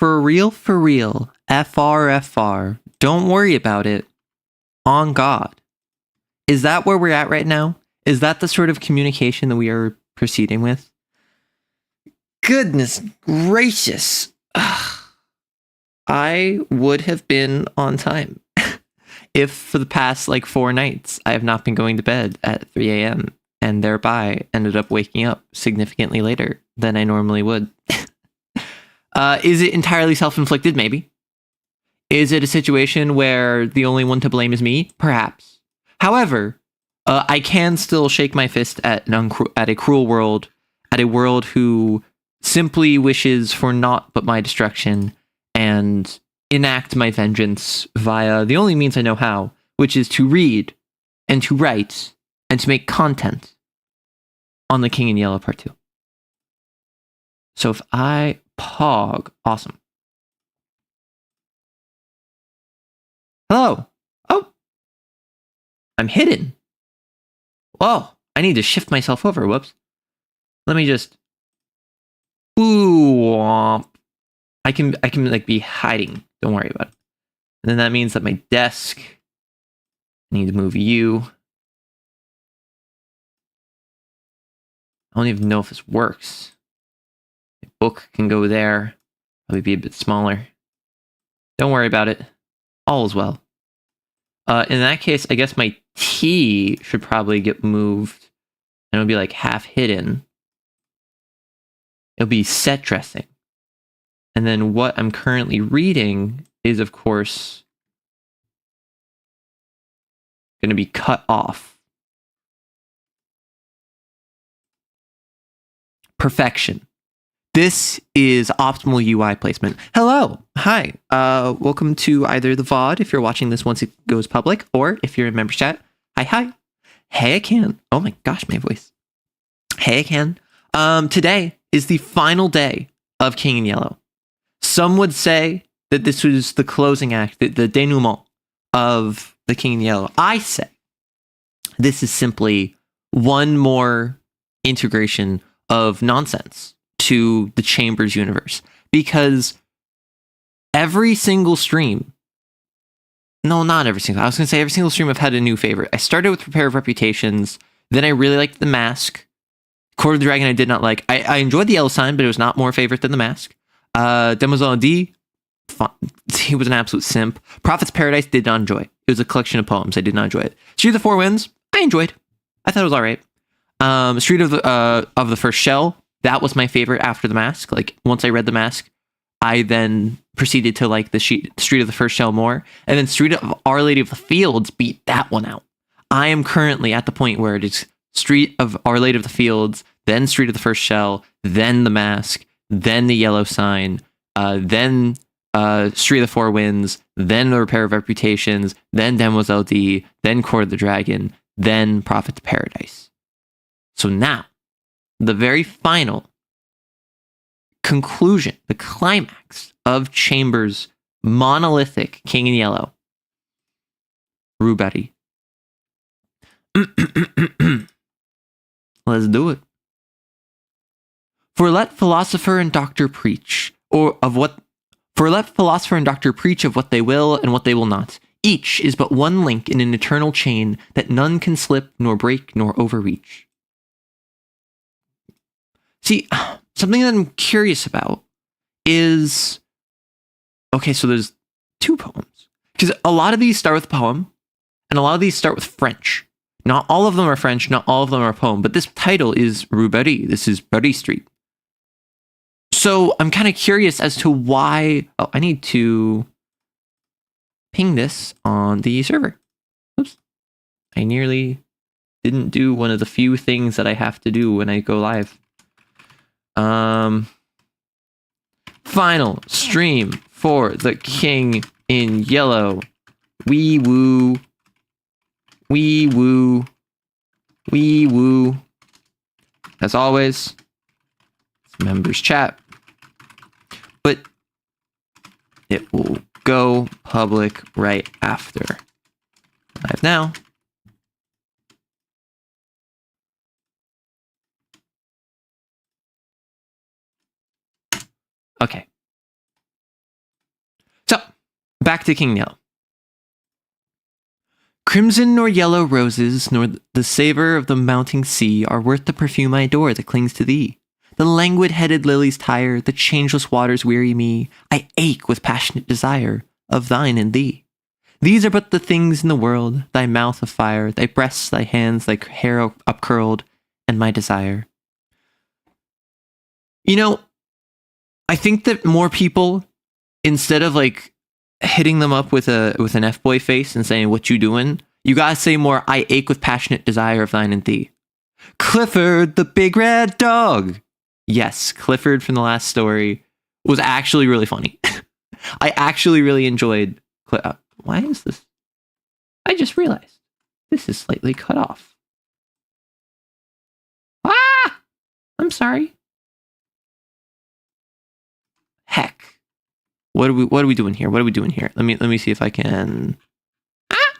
For real, FR. Don't worry about it. On God. Is that where we're at right now? Is that the sort of communication that we are proceeding with? Goodness gracious. Ugh. I would have been on time if for the past 4 nights I have not been going to bed at 3 a.m. and thereby ended up waking up significantly later than I normally would. Is it entirely self-inflicted? Maybe. Is it a situation where the only one to blame is me? Perhaps. However, I can still shake my fist at a cruel world, at a world who simply wishes for naught but my destruction, and enact my vengeance via the only means I know how, which is to read and to write and to make content on the King in Yellow Part 2. So if I pog, awesome. Hello. Oh, I'm hidden. Whoa, I need to shift myself over. Whoops. Let me just. Ooh, womp. I can be hiding. Don't worry about it. And then that means that my desk. I need to move you. I don't even know if this works. My book can go there. Probably be a bit smaller. Don't worry about it. All is well. In that case, I guess my T should probably get moved. And it'll be half hidden. It'll be set dressing. And then what I'm currently reading is, of course, going to be cut off. Perfection. This is optimal UI placement. Hello. Hi. Welcome to either the VOD if you're watching this once it goes public, or if you're in members chat. Hi. Hey, I can. Oh my gosh, my voice. Hey, I can. Today is the final day of King in Yellow. Some would say that this was the closing act, the denouement of the King in Yellow. I say this is simply one more integration of nonsense to the Chambers universe, because every single stream, no, not every single, I was going to say every single stream I've had a new favorite. I started with Repair of Reputations, then I really liked The Mask. Court of the Dragon I did not like. I enjoyed the Yellow Sign, but it was not more favorite than The Mask. Demoiselle D, he was an absolute simp. Prophet's Paradise did not enjoy. It was a collection of poems. I did not enjoy it. Street of the Four Winds, I enjoyed. I thought it was all right. Street of the First Shell, that was my favorite after The Mask. Once I read The Mask, I then proceeded to like the Street of the First Shell more. And then Street of Our Lady of the Fields beat that one out. I am currently at the point where it is Street of Our Lady of the Fields, then Street of the First Shell, then The Mask, then The Yellow Sign, then Street of the Four Winds, then The Repair of Reputations, then Demoiselle D, then Court of the Dragon, then Prophet's Paradise. So now, the very final conclusion, the climax of Chambers' monolithic King in Yellow. Rubati. Let's do it. For let philosopher and doctor preach, for let philosopher and doctor preach of what they will and what they will not. Each is but one link in an eternal chain that none can slip, nor break, nor overreach. See, something that I'm curious about is, okay, so there's 2 poems. Because a lot of these start with poem, and a lot of these start with French. Not all of them are French, not all of them are a poem, but this title is Rue Barry. This is Barry Street. So I'm kind of curious as to why. Oh, I need to ping this on the server. Oops. I nearly didn't do one of the few things that I have to do when I go live. Final stream for the King in Yellow. Wee woo. Wee woo. Wee woo. As always, it's members chat. But it will go public right after. Live now. Okay. Back to King Neil. Crimson nor yellow roses, nor the savor of the mounting sea are worth the perfume I adore that clings to thee. The languid-headed lilies tire, the changeless waters weary me. I ache with passionate desire of thine and thee. These are but the things in the world, thy mouth of fire, thy breasts, thy hands, thy hair upcurled, and my desire. You know, I think that more people, instead of like hitting them up with an F-boy face and saying, what you doing? You gotta say more, I ache with passionate desire of thine and thee. Clifford, the big red dog. Yes, Clifford from the last story was actually really funny. I actually really enjoyed... why is this? I just realized this is slightly cut off. Ah! I'm sorry. Heck. What are we doing here? What are we doing here? Let me see if I can... Ah!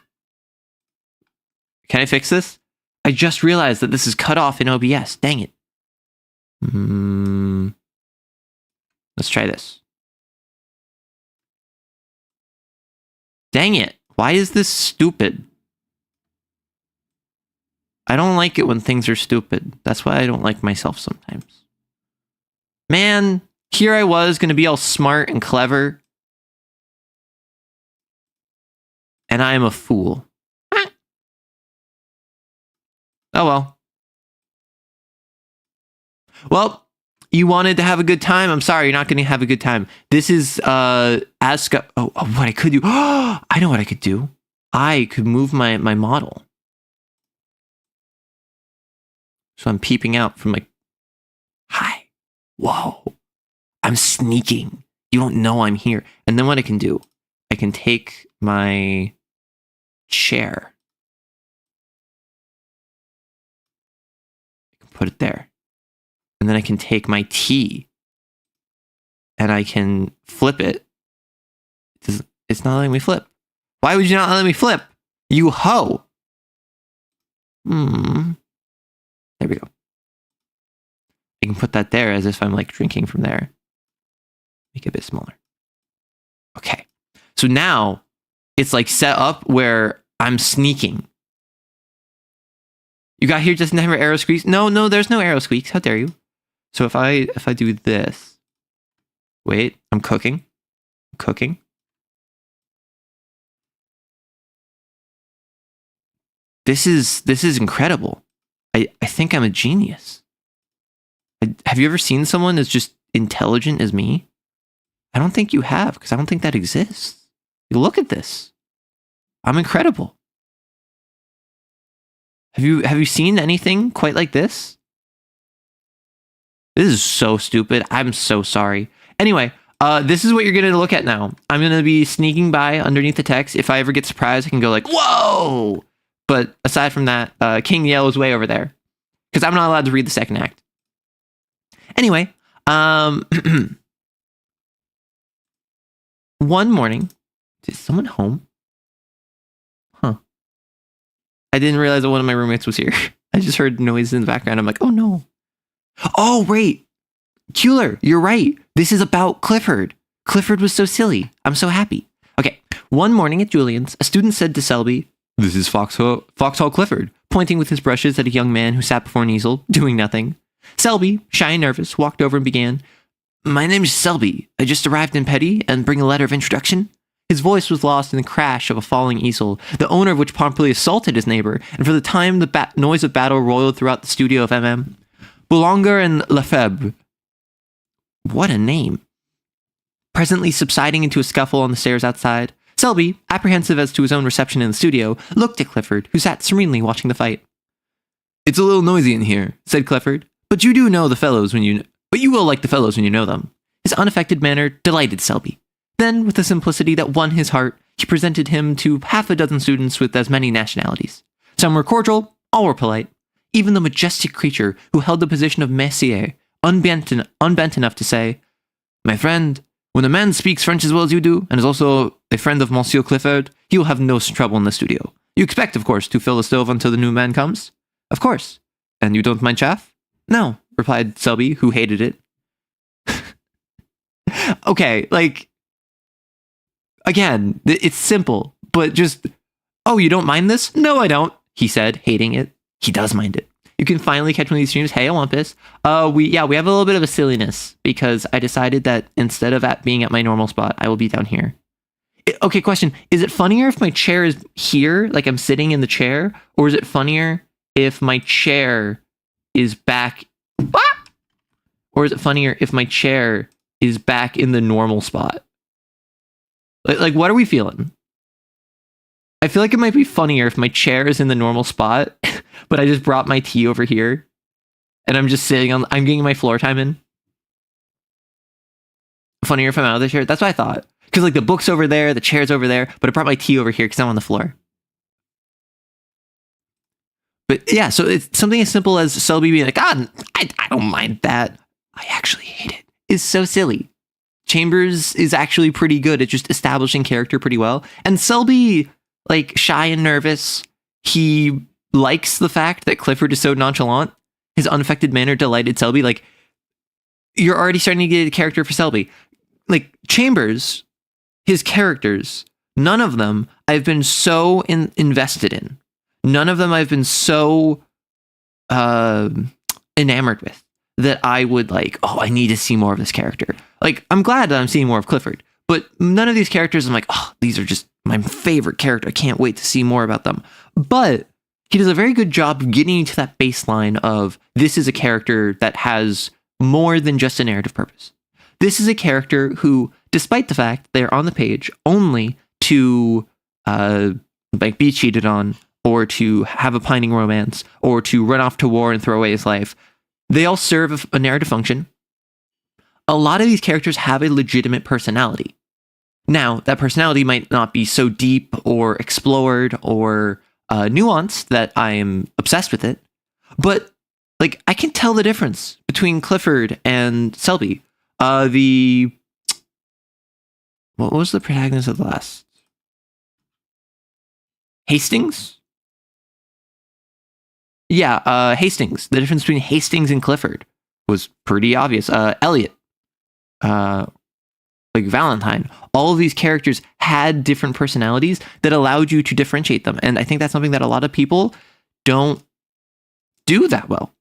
Can I fix this? I just realized that this is cut off in OBS. Dang it. Let's try this. Dang it. Why is this stupid? I don't like it when things are stupid. That's why I don't like myself sometimes. Man, here I was going to be all smart and clever. And I am a fool. Oh well. Well, you wanted to have a good time. I'm sorry, you're not going to have a good time. This is ask. Oh, what I could do. I know what I could do. I could move my model. So I'm peeping out from like, hi, whoa, I'm sneaking. You don't know I'm here. And then what I can do, I can take my chair. I can put it there. And then I can take my tea and I can flip it. It's not letting me flip. Why would you not let me flip? You hoe. There we go. I can put that there as if I'm like drinking from there. Make it a bit smaller. Okay. So now it's like set up where I'm sneaking. You got here just never arrow squeaks? No, there's no arrow squeaks. How dare you? So if I do this, wait, I'm cooking. This is incredible. I think I'm a genius. Have you ever seen someone as just intelligent as me? I don't think you have, because I don't think that exists. Look at this. I'm incredible. Have you seen anything quite like this? This is so stupid. I'm so sorry. Anyway, this is what you're going to look at now. I'm going to be sneaking by underneath the text. If I ever get surprised, I can go like, whoa! But aside from that, King Yell is way over there. Because I'm not allowed to read the second act. Anyway, one morning, is someone home? Huh. I didn't realize that one of my roommates was here. I just heard noise in the background. I'm like, oh no. Oh, wait. Kueller, you're right. This is about Clifford. Clifford was so silly. I'm so happy. Okay. One morning at Julian's, a student said to Selby, "This is Foxhole Clifford," pointing with his brushes at a young man who sat before an easel, doing nothing. Selby, shy and nervous, walked over and began, "My name is Selby. I just arrived in Petty and bring a letter of introduction." His voice was lost in the crash of a falling easel, the owner of which promptly assaulted his neighbor, and for the time the noise of battle roiled throughout the studio of MM. Boulanger and Lefebvre. What a name. Presently subsiding into a scuffle on the stairs outside, Selby, apprehensive as to his own reception in the studio, looked at Clifford, who sat serenely watching the fight. "It's a little noisy in here," said Clifford, "but you do know the fellows when you... But you will like the fellows when you know them." His unaffected manner delighted Selby. Then, with a simplicity that won his heart, he presented him to half a dozen students with as many nationalities. Some were cordial, all were polite. Even the majestic creature who held the position of messier, unbent enough to say, "My friend, when a man speaks French as well as you do, and is also a friend of Monsieur Clifford, he will have no trouble in the studio. You expect, of course, to fill the stove until the new man comes?" "Of course. And you don't mind chaff?" "No," replied Selby, who hated it. Okay, like... Again, it's simple, but just, oh, you don't mind this? No, I don't, he said, hating it. He does mind it. You can finally catch one of these streams. Hey, I want this. We have a little bit of a silliness because I decided that instead of being at my normal spot, I will be down here. Okay, question. Is it funnier if my chair is here, like I'm sitting in the chair? Or is it funnier if my chair is back? Ah! Or is it funnier if my chair is back in the normal spot? Like, what are we feeling? I feel like it might be funnier if my chair is in the normal spot, but I just brought my tea over here and I'm just sitting on, I'm getting my floor time in. Funnier if I'm out of the chair? That's what I thought. Because like the book's over there, the chair's over there, but I brought my tea over here because I'm on the floor. But yeah, so it's something as simple as Selby being like, I don't mind that. I actually hate it. It's so silly. Chambers is actually pretty good at just establishing character pretty well. And Selby, like, shy and nervous, he likes the fact that Clifford is so nonchalant. His unaffected manner delighted Selby. Like, you're already starting to get a character for Selby. Like, Chambers, his characters, none of them I've been so invested in. None of them I've been so enamored with that I would like, oh, I need to see more of this character. Like, I'm glad that I'm seeing more of Clifford, but none of these characters I'm like, oh, these are just my favorite character. I can't wait to see more about them. But he does a very good job of getting to that baseline of this is a character that has more than just a narrative purpose. This is a character who, despite the fact they're on the page only to like be cheated on, or to have a pining romance, or to run off to war and throw away his life, they all serve a narrative function. A lot of these characters have a legitimate personality. Now, that personality might not be so deep or explored or nuanced that I am obsessed with it, but like I can tell the difference between Clifford and Selby. What was the protagonist of the last? Hastings? Yeah, Hastings. The difference between Hastings and Clifford was pretty obvious. Elliot, like Valentine, all of these characters had different personalities that allowed you to differentiate them. And I think that's something that a lot of people don't do that well.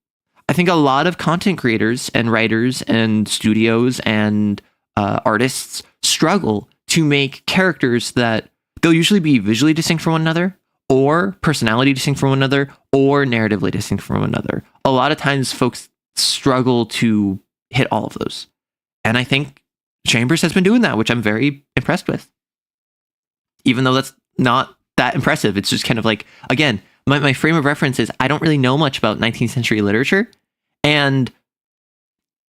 I think a lot of content creators and writers and studios and artists struggle to make characters that they'll usually be visually distinct from one another, or personality distinct from one another, or narratively distinct from one another. A lot of times folks struggle to hit all of those. And I think Chambers has been doing that, which I'm very impressed with. Even though that's not that impressive. It's just kind of like, again, my frame of reference is I don't really know much about 19th century literature, and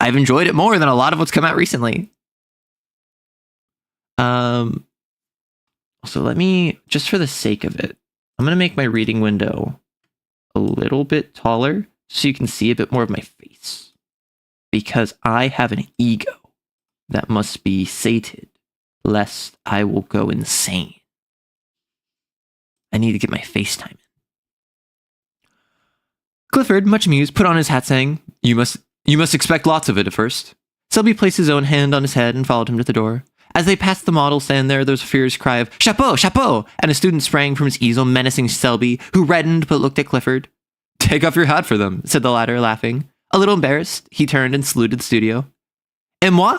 I've enjoyed it more than a lot of what's come out recently. So let me, just for the sake of it, I'm going to make my reading window a little bit taller so you can see a bit more of my face, because I have an ego that must be sated lest I will go insane. I need to get my FaceTime in. Clifford, much amused, put on his hat saying, You must expect lots of it at first. Selby placed his own hand on his head and followed him to the door. As they passed the model stand there was a furious cry of, Chapeau, chapeau! And a student sprang from his easel, menacing Selby, who reddened but looked at Clifford. Take off your hat for them, said the latter, laughing. A little embarrassed, he turned and saluted the studio. Et moi?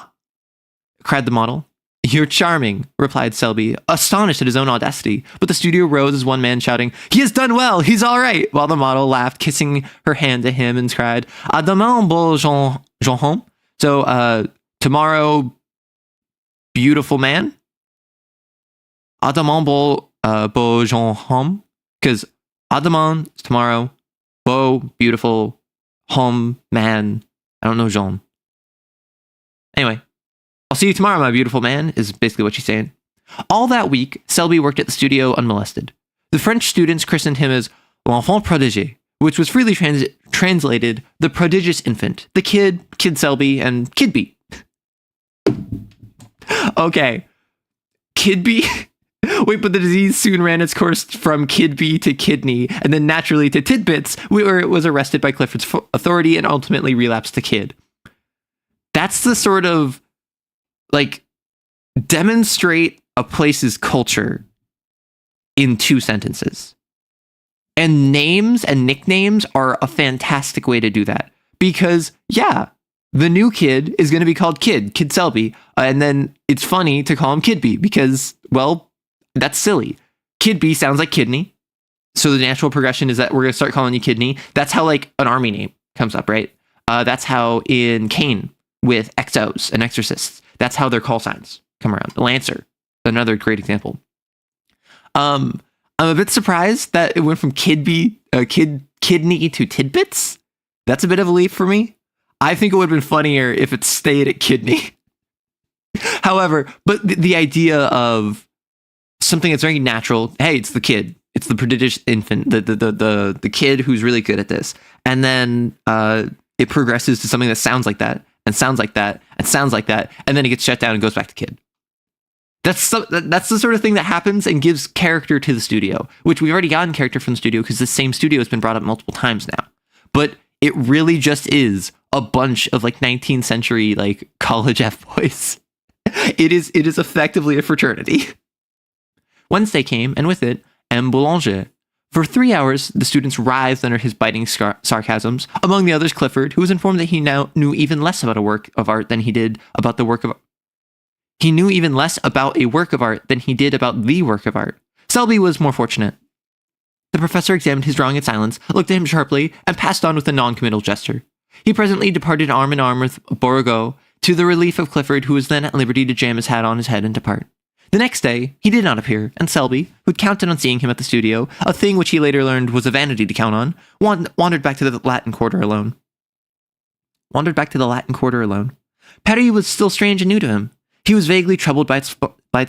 Cried the model. You're charming, replied Selby, astonished at his own audacity. But the studio rose as one man shouting, He has done well, he's all right, while the model laughed, kissing her hand to him and cried, À demain, beau jeune homme. So, tomorrow, beautiful man? À demain, beau jeune homme. Because à demain is tomorrow, beau, beautiful, homme, man. I don't know jeune. Anyway. I'll see you tomorrow, my beautiful man, is basically what she's saying. All that week, Selby worked at the studio unmolested. The French students christened him as l'enfant prodigé, which was freely translated the prodigious infant, the Kid Selby, and Kid B. Okay. Kid B? Wait, but the disease soon ran its course from Kid B to kidney, and then naturally to Tidbits, where it was arrested by Clifford's authority and ultimately relapsed to Kid. That's the sort of, like, demonstrate a place's culture in 2 sentences. And names and nicknames are a fantastic way to do that. Because, yeah, the new kid is going to be called Kid Selby. And then it's funny to call him Kid B because, well, that's silly. Kid B sounds like kidney. So the natural progression is that we're going to start calling you Kidney. That's how like an army name comes up, right? That's how in Kane with XOs and Exorcists, that's how their call signs come around. Lancer, another great example. I'm a bit surprised that it went from Kidney to Tidbits. That's a bit of a leap for me. I think it would have been funnier if it stayed at Kidney. However, but the idea of something that's very natural. Hey, it's the kid. It's the prodigious infant. The kid who's really good at this. And then it progresses to something that sounds like that, and sounds like that, and sounds like that, and then it gets shut down and goes back to Kid. That's the sort of thing that happens and gives character to the studio, which we've already gotten character from the studio because the same studio has been brought up multiple times now. But it really just is a bunch of like 19th century like college F-boys. It is effectively a fraternity. Wednesday came, and with it, M. Boulanger. For 3 hours, the students writhed under his biting sarcasms. Among the others, Clifford, who was informed that he now knew even less about a work of art than he did about the work of. He knew even less about a work of art than he did about the work of art. Selby was more fortunate. The professor examined his drawing in silence, looked at him sharply, and passed on with a non-committal gesture. He presently departed arm in arm with Beauregard, to the relief of Clifford, who was then at liberty to jam his hat on his head and depart. The next day, he did not appear, and Selby, who'd counted on seeing him at the studio, a thing which he later learned was a vanity to count on, wandered back to the Latin Quarter alone. Paris was still strange and new to him. He was vaguely troubled by its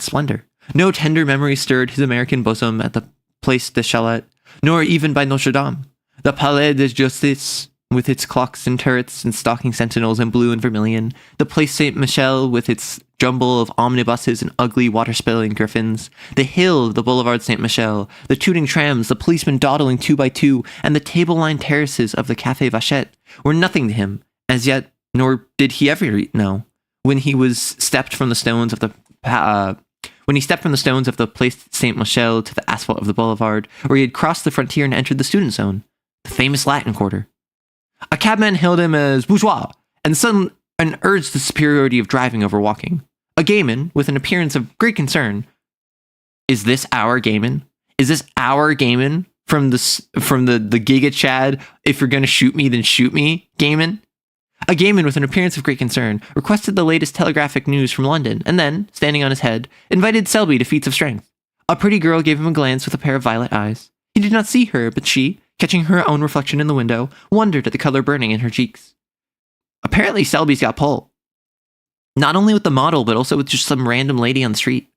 splendor. No tender memory stirred his American bosom at the Place de Chalette, nor even by Notre Dame. The Palais de Justice, with its clocks and turrets and stalking sentinels in blue and vermilion, the Place Saint-Michel with its jumble of omnibuses and ugly water-spilling griffins, the hill of the Boulevard Saint-Michel, the tooting trams, the policemen dawdling 2 by 2, and the table-lined terraces of the Café Vachette were nothing to him, as yet, nor did he ever know, when he stepped from the stones of the Place Saint-Michel to the asphalt of the boulevard, where he had crossed the frontier and entered the student zone, the famous Latin Quarter. A cabman hailed him as bourgeois, and urged the superiority of driving over walking. A gayman, with an appearance of great concern. Is this our gayman? Is this our gayman from the Giga Chad? If you're gonna shoot me, then shoot me, gayman. A gayman with an appearance of great concern requested the latest telegraphic news from London, and then, standing on his head, invited Selby to feats of strength. A pretty girl gave him a glance with a pair of violet eyes. He did not see her, but she, catching her own reflection in the window, wondered at the color burning in her cheeks. Apparently, Selby's got pull. Not only with the model, but also with just some random lady on the street.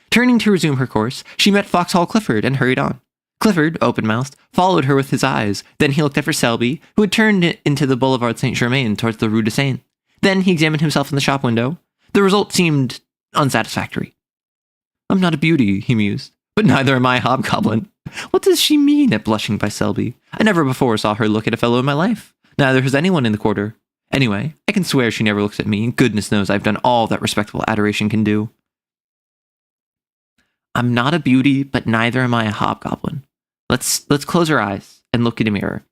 Turning to resume her course, she met Foxhall Clifford and hurried on. Clifford, open-mouthed, followed her with his eyes. Then he looked at Selby, who had turned into the Boulevard Saint-Germain towards the Rue de Seine. Then he examined himself in the shop window. The result seemed unsatisfactory. I'm not a beauty, he mused, but neither am I a hobgoblin. What does she mean at blushing by Selby? I never before saw her look at a fellow in my life. Neither has anyone in the quarter. Anyway, I can swear she never looks at me, and goodness knows I've done all that respectable adoration can do. I'm not a beauty, but neither am I a hobgoblin. Let's close our eyes and look in a mirror.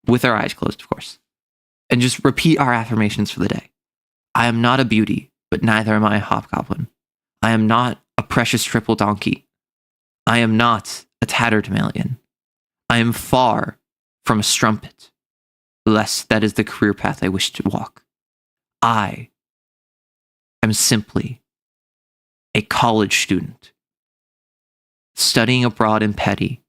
With our eyes closed, of course. And just repeat our affirmations for the day. I am not a beauty, but neither am I a hobgoblin. I am not a precious triple donkey. I am not a tatterdemalion. I am far from a strumpet, lest that is the career path I wish to walk. I am simply a college student, studying abroad in Petty,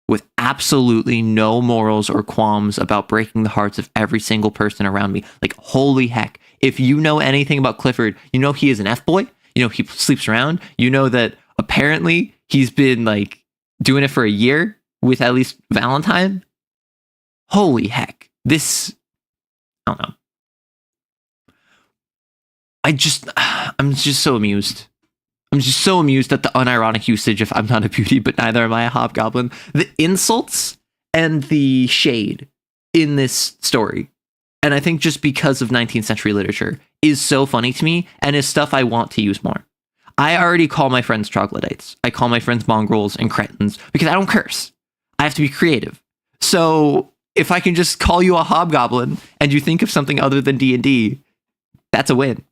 with absolutely no morals or qualms about breaking the hearts of every single person around me. Like, holy heck. If you know anything about Clifford, you know he is an F-boy. You know he sleeps around. You know that apparently he's been, like, doing it for a year with at least Valentine. Holy heck. This, I don't know. I'm just so amused. I'm just so amused at the unironic usage of I'm not a beauty, but neither am I a hobgoblin. The insults and the shade in this story, and I think just because of 19th century literature, is so funny to me and is stuff I want to use more. I already call my friends troglodytes. I call my friends mongrels and cretins because I don't curse. I have to be creative. So if I can just call you a hobgoblin and you think of something other than D&D, that's a win.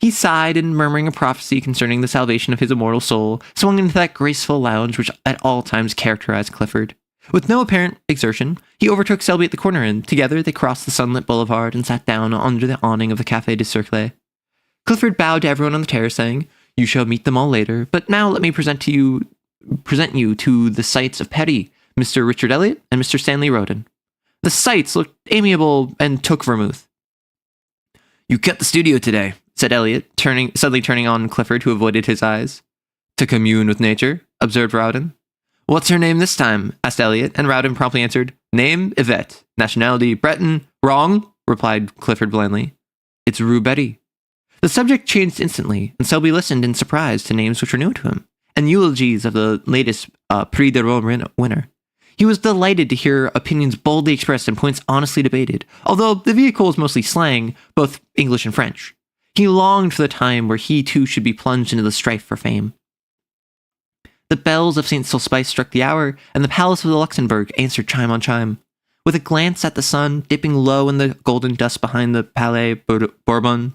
He sighed and, murmuring a prophecy concerning the salvation of his immortal soul, swung into that graceful lounge which at all times characterized Clifford. With no apparent exertion, he overtook Selby at the corner and, together, they crossed the sunlit boulevard and sat down under the awning of the Café du Cercle. Clifford bowed to everyone on the terrace, saying, "You shall meet them all later, but now let me present you to the Cites of Petty, Mr. Richard Elliot and Mr. Stanley Roden." The Cites looked amiable and took vermouth. "You kept the studio today," said Elliot, suddenly turning on Clifford, who avoided his eyes. "To commune with nature," observed Rowden. "What's her name this time?" asked Elliot, and Rowden promptly answered, "Name, Yvette. Nationality, Breton." "Wrong," replied Clifford blandly. "It's Rue Betty." The subject changed instantly, and Selby listened in surprise to names which were new to him, and eulogies of the latest Prix de Rome winner. He was delighted to hear opinions boldly expressed and points honestly debated, although the vehicle was mostly slang, both English and French. He longed for the time where he too should be plunged into the strife for fame. The bells of St. Sulpice struck the hour, and the palace of the Luxembourg answered chime on chime. With a glance at the sun dipping low in the golden dust behind the Palais Bourbon,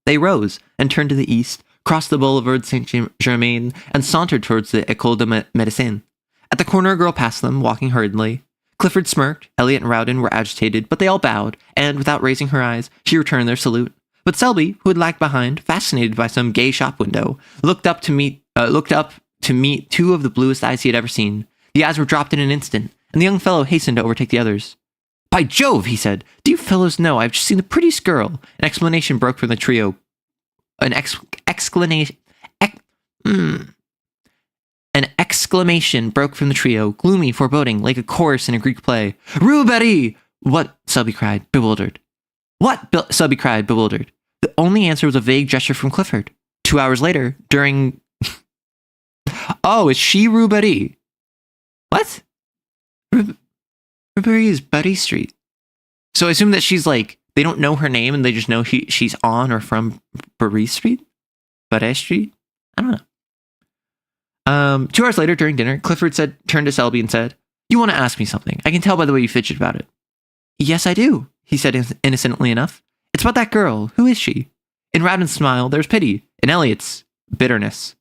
they rose and turned to the east, crossed the boulevard Saint-Germain, and sauntered towards the École de Médecine. At the corner, a girl passed them, walking hurriedly. Clifford smirked, Elliot and Rowden were agitated, but they all bowed, and, without raising her eyes, she returned their salute. But Selby, who had lagged behind, fascinated by some gay shop window, looked up to meet two of the bluest eyes he had ever seen. The eyes were dropped in an instant, and the young fellow hastened to overtake the others. "By Jove," he said, "do you fellows know I've just seen the prettiest girl?" An exclamation broke from the trio. An exclamation broke from the trio, gloomy, foreboding, like a chorus in a Greek play. "Rue Betty!" "What?" Selby cried, bewildered. "What?" Selby cried, bewildered. The only answer was a vague gesture from Clifford. 2 hours later, during... "Oh, is she Rue Betty?" "What?" Rue Betty is Buddy Street. So I assume that she's like, they don't know her name and they just know she's on or from Bury Street? Bury Street? I don't know. 2 hours later, during dinner, Clifford turned to Selby and said, "You want to ask me something. I can tell by the way you fidget about it." "Yes, I do," he said innocently enough. "It's about that girl. Who is she?" In Rowden's smile, there's pity. In Elliot's, bitterness.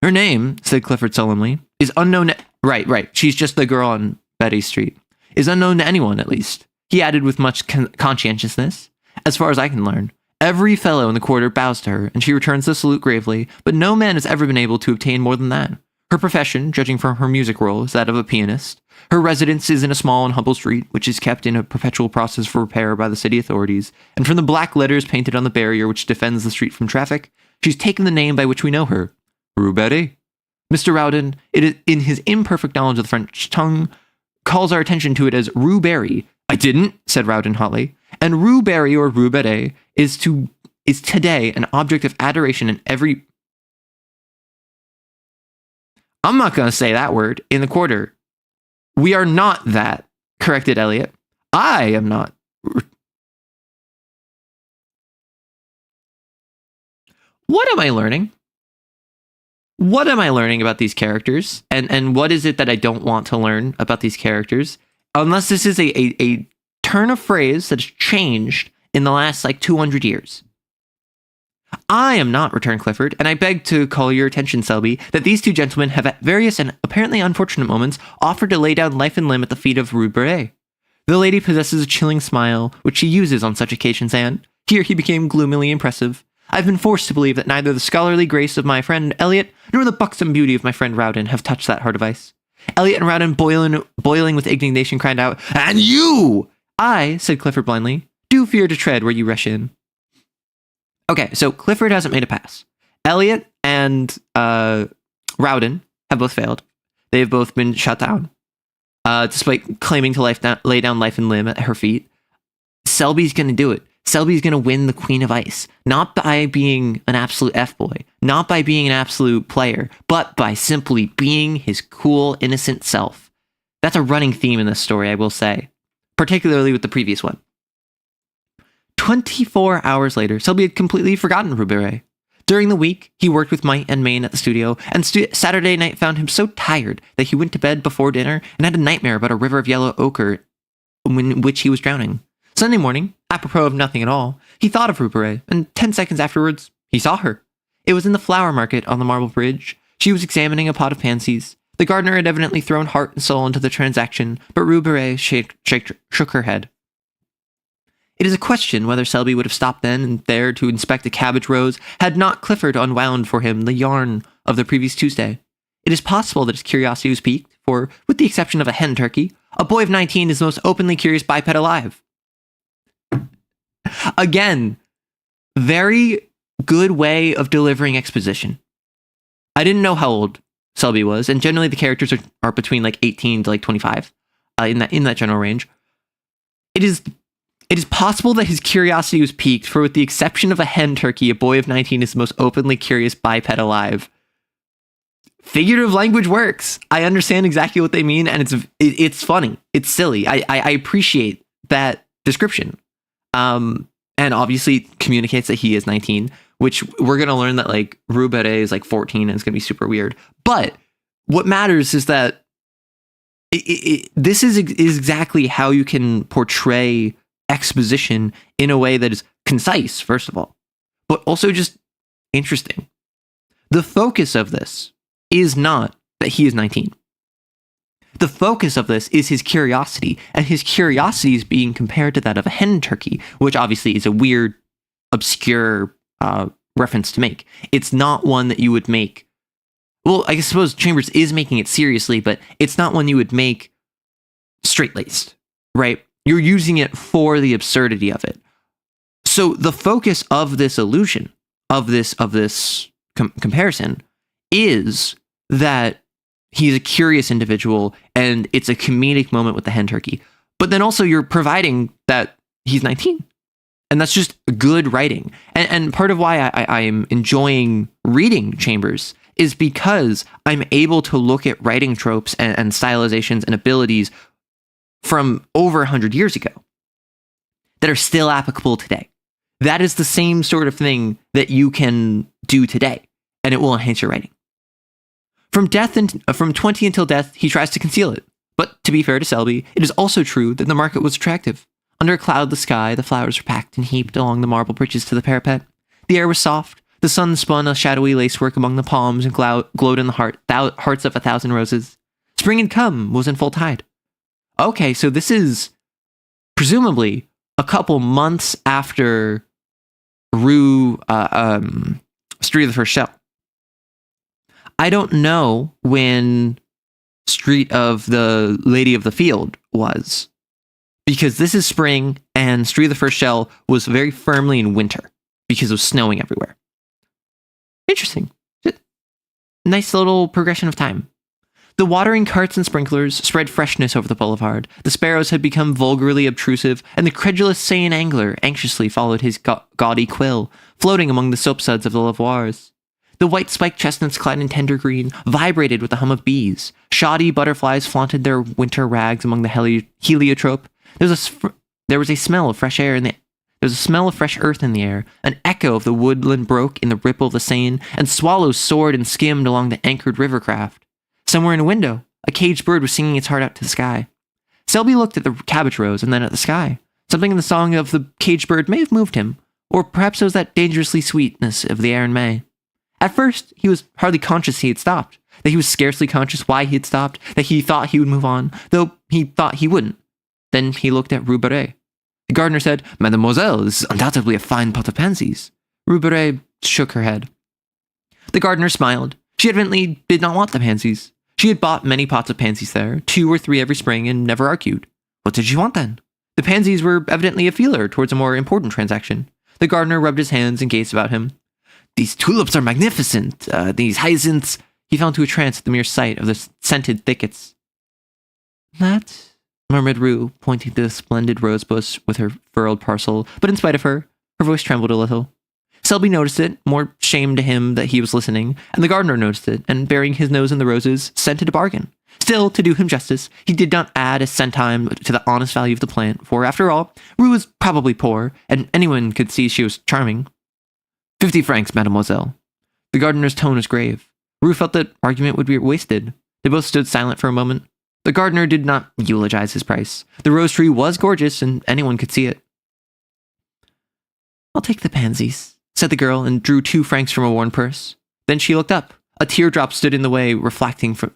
"Her name," said Clifford solemnly, "is unknown... Right. She's just the girl on Betty Street. Is unknown to anyone, at least." He added with much conscientiousness, "As far as I can learn. Every fellow in the quarter bows to her, and she returns the salute gravely, but no man has ever been able to obtain more than that. Her profession, judging from her music roll, is that of a pianist. Her residence is in a small and humble street, which is kept in a perpetual process for repair by the city authorities, and from the black letters painted on the barrier which defends the street from traffic, she's taken the name by which we know her. Rue Betty. Mr. Rowden, in his imperfect knowledge of the French tongue, calls our attention to it as Rue Berry." "I didn't," said Rowden hotly. "And Rue Berry or Rue Betty is today an object of adoration in every... I'm not going to say that word. In the quarter. We are not that," corrected Elliot. "I am not." What am I learning? What am I learning about these characters? And what is it that I don't want to learn about these characters? Unless this is a turn of phrase that's changed in the last 200 years. "I am not," returned Clifford, "and I beg to call your attention, Selby, that these two gentlemen have at various and apparently unfortunate moments offered to lay down life and limb at the feet of Rue Beret. The lady possesses a chilling smile, which she uses on such occasions, and," here he became gloomily impressive, "I've been forced to believe that neither the scholarly grace of my friend Elliot nor the buxom beauty of my friend Rowden have touched that heart of ice." Elliot and Rowden, boiling with indignation, cried out, "And you!" "I," said Clifford blindly, "do fear to tread where you rush in." Okay, so Clifford hasn't made a pass. Elliot and Rowden have both failed. They've both been shut down, despite claiming to lay down life and limb at her feet. Selby's going to do it. Selby's going to win the Queen of Ice, not by being an absolute F-boy, not by being an absolute player, but by simply being his cool, innocent self. That's a running theme in this story, I will say, particularly with the previous one. 24 hours later, Selby had completely forgotten Rue Beret. During the week, he worked with might and main at the studio, and Saturday night found him so tired that he went to bed before dinner and had a nightmare about a river of yellow ochre in which he was drowning. Sunday morning, apropos of nothing at all, he thought of Rupere, and 10 seconds afterwards, he saw her. It was in the flower market on the Marble Bridge. She was examining a pot of pansies. The gardener had evidently thrown heart and soul into the transaction, but Rupere shook her head. It is a question whether Selby would have stopped then and there to inspect a cabbage rose had not Clifford unwound for him the yarn of the previous Tuesday. It is possible that his curiosity was piqued, for, with the exception of a hen turkey, a boy of 19 is the most openly curious biped alive. Again, very good way of delivering exposition. I didn't know how old Selby was, and generally the characters are between like 18 to like 25, in that general range. It is possible that his curiosity was piqued, for with the exception of a hen turkey, a boy of 19 is the most openly curious biped alive. Figurative language works. I understand exactly what they mean, and it's funny. It's silly. I appreciate that description. And obviously communicates that he is 19, which we're going to learn that like Rupere is like 14 and it's going to be super weird. But what matters is that this is exactly how you can portray exposition in a way that is concise, first of all, but also just interesting. The focus of this is not that he is 19. The focus of this is his curiosity, and his curiosity is being compared to that of a hen turkey, which obviously is a weird, obscure reference to make. It's not one that you would make. Well, I suppose Chambers is making it seriously, but it's not one you would make straight-laced, right? You're using it for the absurdity of it. So the focus of this illusion, of this comparison, is that he's a curious individual, and it's a comedic moment with the hen turkey. But then also you're providing that he's 19. And that's just good writing. And part of why I'm enjoying reading Chambers is because I'm able to look at writing tropes and stylizations and abilities from over 100 years ago that are still applicable today. That is the same sort of thing that you can do today, and it will enhance your writing. From 20 until death, he tries to conceal it. But to be fair to Selby, it is also true that the market was attractive. Under a cloudless sky, the flowers were packed and heaped along the marble bridges to the parapet. The air was soft. The sun spun a shadowy lacework among the palms and glowed in the hearts of 1,000 roses. Spring had come, was in full tide. Okay, so this is presumably a couple months after Street of the First Shell. I don't know when Street of the Lady of the Field was, because this is spring and Street of the First Shell was very firmly in winter because it was snowing everywhere. Interesting. Nice little progression of time. The watering carts and sprinklers spread freshness over the boulevard. The sparrows had become vulgarly obtrusive, and the credulous Seine angler anxiously followed his gaudy quill, floating among the soapsuds of the lavoirs. The white spiked chestnuts clad in tender green vibrated with the hum of bees. Shoddy butterflies flaunted their winter rags among the heliotrope. There was a smell of fresh air in the There was a smell of fresh earth in the air. An echo of the woodland broke in the ripple of the Seine, and swallows soared and skimmed along the anchored river craft. Somewhere in a window, a caged bird was singing its heart out to the sky. Selby looked at the cabbage rose and then at the sky. Something in the song of the caged bird may have moved him, or perhaps it was that dangerously sweetness of the air in May. At first, he was hardly conscious he had stopped, that he was scarcely conscious why he had stopped, that he thought he would move on, though he thought he wouldn't. Then he looked at Rupere. The gardener said, "Mademoiselle, this is undoubtedly a fine pot of pansies." Rupere shook her head. The gardener smiled. She evidently did not want the pansies. She had bought many pots of pansies there, 2 or 3 every spring, and never argued. What did she want then? The pansies were evidently a feeler towards a more important transaction. The gardener rubbed his hands and gazed about him. "These tulips are magnificent. These hyacinths." He fell into a trance at the mere sight of the scented thickets. "That," murmured Rue, pointing to the splendid rosebush with her furled parcel, but in spite of her voice trembled a little. Selby noticed it, more shame to him that he was listening, and the gardener noticed it, and burying his nose in the roses, scented a bargain. Still, to do him justice, he did not add a centime to the honest value of the plant, for, after all, Rue was probably poor, and anyone could see she was charming. 50 francs, mademoiselle. The gardener's tone was grave. Rue felt that argument would be wasted. They both stood silent for a moment. The gardener did not eulogize his price. The rose tree was gorgeous, and anyone could see it. I'll take the pansies, said the girl, and drew 2 francs from a worn purse. Then she looked up. A teardrop stood in the way, refracting the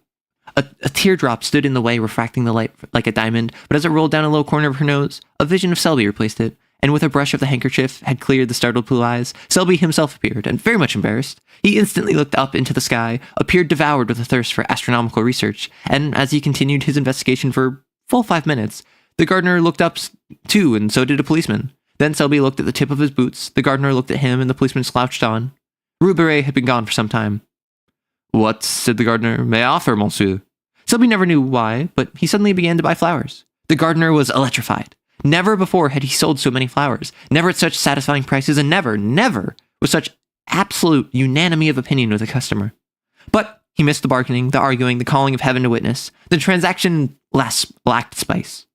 light like a diamond, but as it rolled down a low corner of her nose, a vision of Selby replaced it, and with a brush of the handkerchief had cleared the startled blue eyes, Selby himself appeared, and very much embarrassed. He instantly looked up into the sky, appeared devoured with a thirst for astronomical research, and as he continued his investigation for full 5 minutes, the gardener looked up too, and so did a policeman. Then Selby looked at the tip of his boots, the gardener looked at him, and the policeman slouched on. Rue Beret had been gone for some time. What, said the gardener, may I offer, monsieur? Selby never knew why, but he suddenly began to buy flowers. The gardener was electrified. Never before had he sold so many flowers, never at such satisfying prices, and never with such absolute unanimity of opinion with a customer. But he missed the bargaining, the arguing, the calling of heaven to witness. The transaction lacked spice.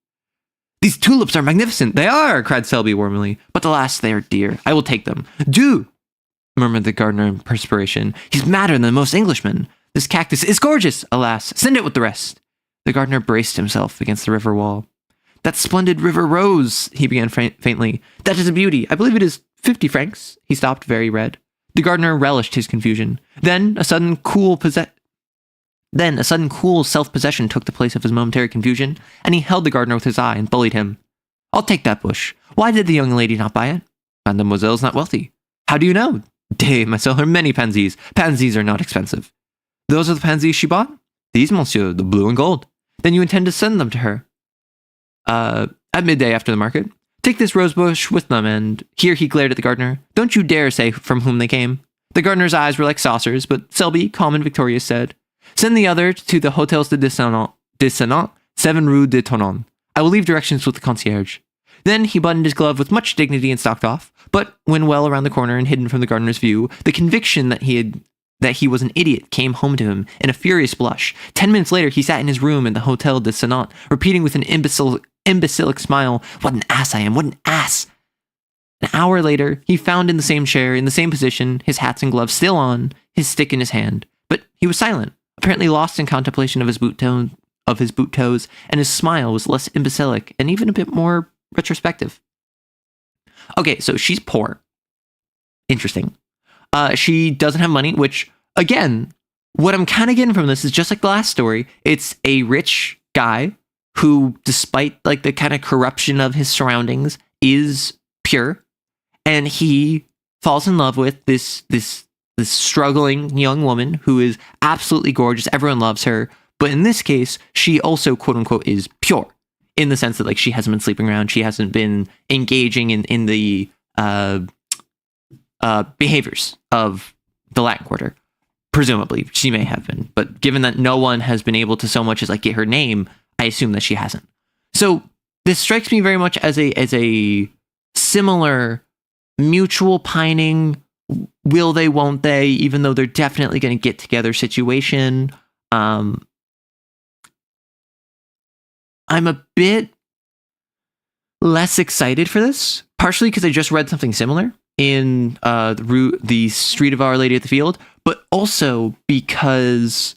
These tulips are magnificent. They are, cried Selby warmly. But alas, they are dear. I will take them. Do, murmured the gardener in perspiration. He's madder than most Englishmen. This cactus is gorgeous. Alas, send it with the rest. The gardener braced himself against the river wall. That splendid river rose, he began faintly. That is a beauty. I believe it is 50 francs. He stopped, very red. The gardener relished his confusion. Then a sudden cool self-possession took the place of his momentary confusion, and he held the gardener with his eye and bullied him. I'll take that bush. Why did the young lady not buy it? Mademoiselle's not wealthy. How do you know? Dame, I sell her many pansies. Pansies are not expensive. Those are the pansies she bought? These, monsieur, the blue and gold. Then you intend to send them to her? At midday after the market. Take this rose bush with them, and here he glared at the gardener. Don't you dare say from whom they came. The gardener's eyes were like saucers, but Selby, calm and victorious, said, Send the other to the Hotels de Dissonant, 7 Rue de Tonon. I will leave directions with the concierge. Then he buttoned his glove with much dignity and stalked off, but when well around the corner and hidden from the gardener's view, the conviction that he was an idiot came home to him in a furious blush. 10 minutes later, he sat in his room in the Hotel de Dissonant, repeating with an imbecilic smile, What an ass I am, what an ass! An hour later, he found in the same chair, in the same position, his hats and gloves still on, his stick in his hand. But he was silent, apparently lost in contemplation of his boot toes, and his smile was less imbecilic and even a bit more retrospective. Okay, so she's poor. Interesting. She doesn't have money, which, again, what I'm kind of getting from this is just like the last story. It's a rich guy who, despite like the kind of corruption of his surroundings, is pure, and he falls in love with this struggling young woman who is absolutely gorgeous. Everyone loves her, but in this case, she also, quote unquote, is pure in the sense that like she hasn't been sleeping around, she hasn't been engaging in the behaviors of the Latin Quarter. Presumably, she may have been, but given that no one has been able to so much as like get her name, I assume that she hasn't. So this strikes me very much as a similar mutual pining, will they, won't they, even though they're definitely going to get together situation. I'm a bit less excited for this, partially because I just read something similar in the Street of Our Lady at the Field, but also because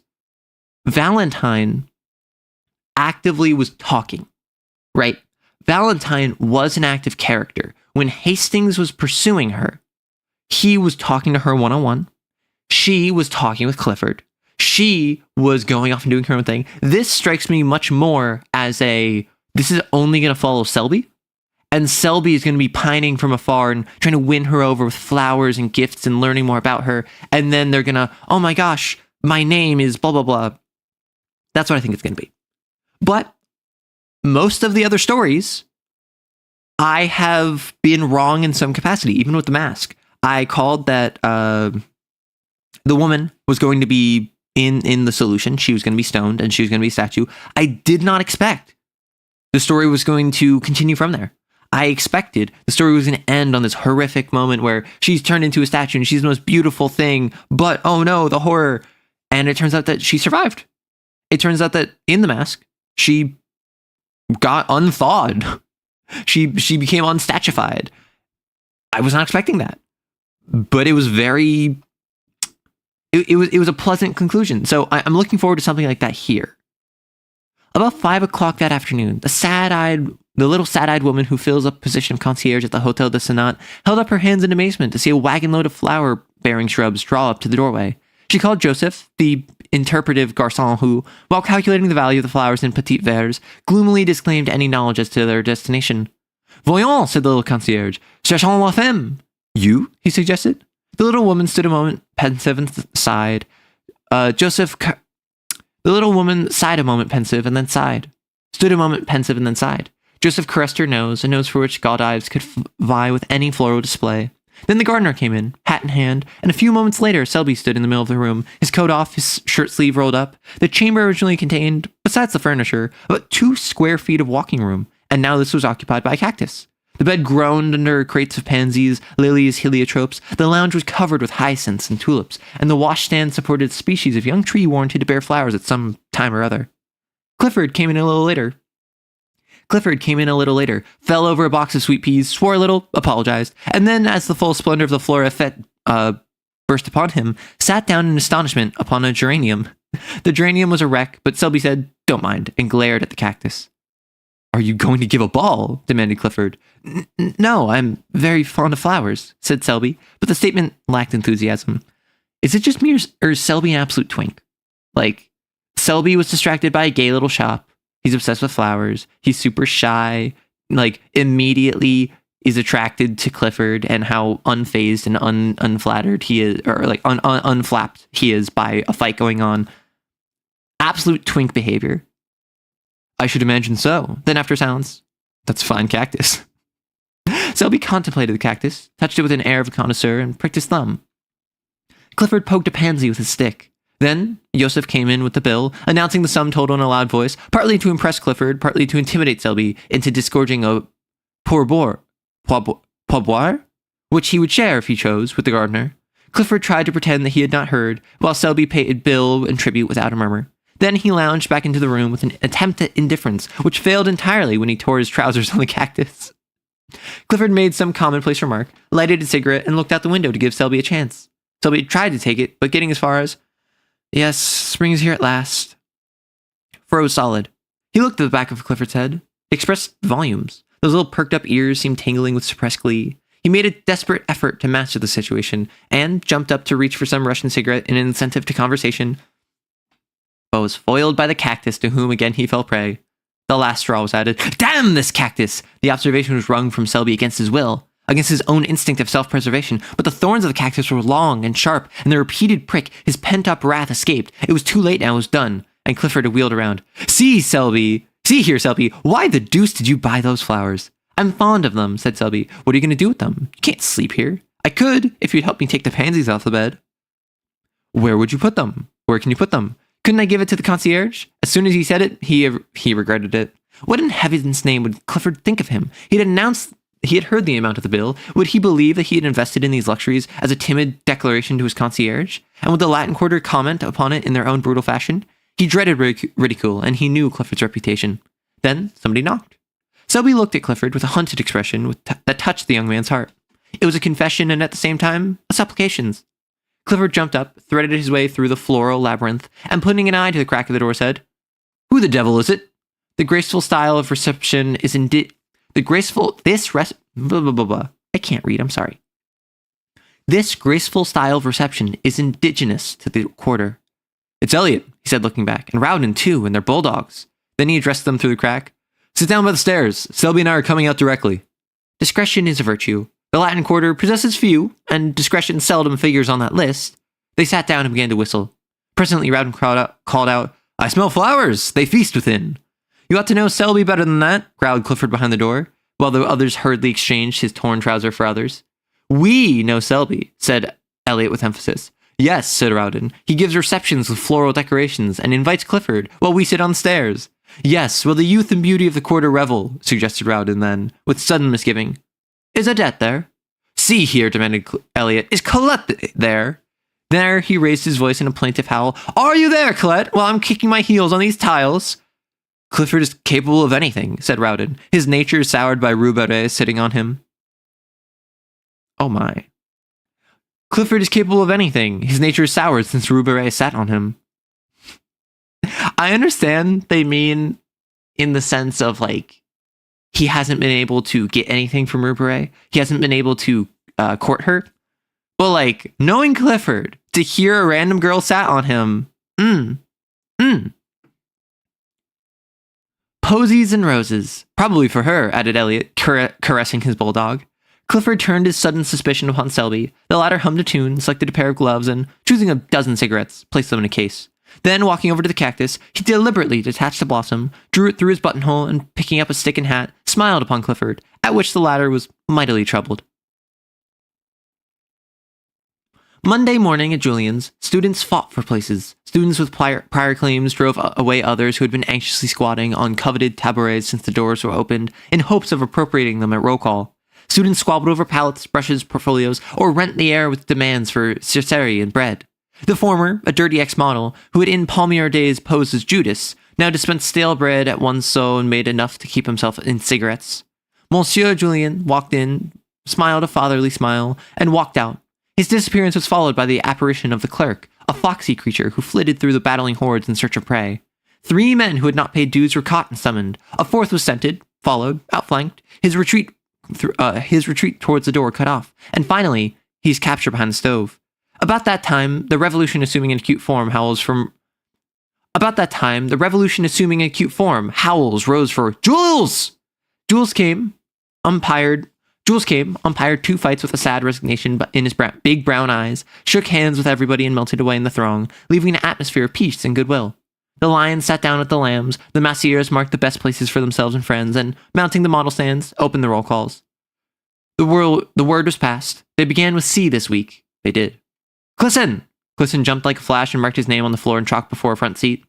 Valentine actively was talking, right? Valentine was an active character. When Hastings was pursuing her, he was talking to her one-on-one. She was talking with Clifford. She was going off and doing her own thing. This strikes me much more as this is only going to follow Selby. And Selby is going to be pining from afar and trying to win her over with flowers and gifts and learning more about her. And then they're going to, oh my gosh, my name is blah, blah, blah. That's what I think it's going to be. But most of the other stories, I have been wrong in some capacity, even with The Mask. I called that the woman was going to be in the solution. She was going to be stoned and she was going to be a statue. I did not expect the story was going to continue from there. I expected the story was going to end on this horrific moment where she's turned into a statue and she's the most beautiful thing, but oh no, the horror. And it turns out that she survived. It turns out that in The Mask, she got unthawed. She became unstatuified. I was not expecting that. but it was very... It was a pleasant conclusion. So I'm looking forward to something like that here. About 5 o'clock that afternoon, the little sad-eyed woman who fills up position of concierge at the Hotel de Senat held up her hands in amazement to see a wagon load of flower-bearing shrubs draw up to the doorway. She called Joseph, the interpretive garçon who, while calculating the value of the flowers in petits verres, gloomily disclaimed any knowledge as to their destination. Voyons, said the little concierge. Cherchons la femme. You? He suggested. The little woman stood a moment pensive and sighed. The little woman sighed a moment pensive and then sighed. Stood a moment pensive and then sighed. Joseph caressed her nose, a nose for which Godives could vie with any floral display. Then the gardener came in, hat in hand, and a few moments later Selby stood in the middle of the room, his coat off, his shirt sleeve rolled up. The chamber originally contained, besides the furniture, about 2 square feet of walking room, and now this was occupied by a cactus. The bed groaned under crates of pansies, lilies, heliotropes. The lounge was covered with hyacinths and tulips, and the washstand supported a species of young tree warranted to bear flowers at some time or other. Clifford came in a little later, fell over a box of sweet peas, swore a little, apologized, and then, as the full splendor of the flora burst upon him, sat down in astonishment upon a geranium. The geranium was a wreck, but Selby said, "Don't mind," and glared at the cactus. "Are you going to give a ball?" demanded Clifford. No, I'm very fond of flowers," said Selby, but the statement lacked enthusiasm. Is it just me, or is Selby an absolute twink? Like, Selby was distracted by a gay little shop. He's obsessed with flowers. He's super shy. Like, immediately is attracted to Clifford and how unfazed and unflattered he is, or like unflapped he is by a fight going on. Absolute twink behavior. I should imagine so. Then after silence, that's a fine cactus. Selby contemplated the cactus, touched it with an air of a connoisseur, and pricked his thumb. Clifford poked a pansy with his stick. Then Joseph came in with the bill, announcing the sum total in a loud voice, partly to impress Clifford, partly to intimidate Selby into disgorging a pourboire, which he would share if he chose with the gardener. Clifford tried to pretend that he had not heard, while Selby paid bill and tribute without a murmur. Then he lounged back into the room with an attempt at indifference, which failed entirely when he tore his trousers on the cactus. Clifford made some commonplace remark, lighted a cigarette, and looked out the window to give Selby a chance. Selby tried to take it, but getting as far as, "Yes, spring is here at last," froze solid. He looked at the back of Clifford's head, expressed volumes. Those little perked up ears seemed tingling with suppressed glee. He made a desperate effort to master the situation, and jumped up to reach for some Russian cigarette in an incentive to conversation, but was foiled by the cactus, to whom again he fell prey. The last straw was added. Damn this cactus! The observation was wrung from Selby against his will, against his own instinct of self-preservation, but the thorns of the cactus were long and sharp, and the repeated prick, his pent-up wrath escaped. It was too late now, it was done, and Clifford had wheeled around. See here, Selby, why the deuce did you buy those flowers?" "I'm fond of them," said Selby. "What are you going to do with them? You can't sleep here." "I could, if you'd help me take the pansies off the bed." "Where would you put them? Where can you put them?" "Couldn't I give it to the concierge?" As soon as he said it, he regretted it. What in heaven's name would Clifford think of him? He had heard the amount of the bill. Would he believe that he had invested in these luxuries as a timid declaration to his concierge? And would the Latin Quarter comment upon it in their own brutal fashion? He dreaded ridicule, and he knew Clifford's reputation. Then somebody knocked. Selby looked at Clifford with a hunted expression that touched the young man's heart. It was a confession and at the same time, a supplication. Clifford jumped up, threaded his way through the floral labyrinth, and putting an eye to the crack of the door said, "Who the devil is it? The graceful style of reception is I can't read, I'm sorry. This graceful style of reception is indigenous to the quarter." "It's Elliot," he said, looking back, "and Rowden too, and they're bulldogs." Then he addressed them through the crack. "Sit down by the stairs. Selby and I are coming out directly." Discretion is a virtue. The Latin Quarter possesses few, and discretion seldom figures on that list. They sat down and began to whistle. Presently Rowden called out, "I smell flowers! They feast within." "You ought to know Selby better than that," growled Clifford behind the door, while the others hurriedly exchanged his torn trouser for others. "We know Selby," said Elliot with emphasis. "Yes," said Rowden. "He gives receptions with floral decorations and invites Clifford while we sit on the stairs." "Yes, well, the youth and beauty of the quarter revel," suggested Rowden then, with sudden misgiving. "Is Odette there?" "See here," demanded Elliot. "Is Colette there?" There he raised his voice in a plaintive howl. "Are you there, Colette, while I'm kicking my heels on these tiles?" "Clifford is capable of anything," said Rowden, his nature soured by Rue Barré sitting on him. Oh my. Clifford is capable of anything. His nature is soured since Roubaret sat on him. I understand they mean in the sense of like, he hasn't been able to get anything from Roubaret. He hasn't been able to court her. But like, knowing Clifford, to hear a random girl sat on him, Posies and roses. Probably for her, added Elliot, caressing his bulldog. Clifford turned his sudden suspicion upon Selby. The latter hummed a tune, selected a pair of gloves, and, choosing a dozen cigarettes, placed them in a case. Then, walking over to the cactus, he deliberately detached the blossom, drew it through his buttonhole, and, picking up a stick and hat, smiled upon Clifford, at which the latter was mightily troubled. Monday morning at Julian's, students fought for places. Students with prior claims drove away others who had been anxiously squatting on coveted tabourets since the doors were opened, in hopes of appropriating them at roll call. Students squabbled over palettes, brushes, portfolios, or rent the air with demands for cercery and bread. The former, a dirty ex-model, who had in palmier days posed as Judas, now dispensed stale bread at one sew and made enough to keep himself in cigarettes. Monsieur Julien walked in, smiled a fatherly smile, and walked out. His disappearance was followed by the apparition of the clerk, a foxy creature who flitted through the battling hordes in search of prey. 3 men who had not paid dues were caught and summoned. A 4th was scented, followed, outflanked, his retreat towards the door cut off, and finally, he's captured behind the stove. About that time, the revolution assuming an acute form, howls rose for Jules! Jules came, umpired 2 fights with a sad resignation but in his big brown eyes, shook hands with everybody and melted away in the throng, leaving an atmosphere of peace and goodwill. The lions sat down with the lambs, the massiers marked the best places for themselves and friends, and, mounting the model stands, opened the roll calls. The word was passed. They began with C this week. They did. Clisson! Clisson jumped like a flash and marked his name on the floor and chalk before a front seat.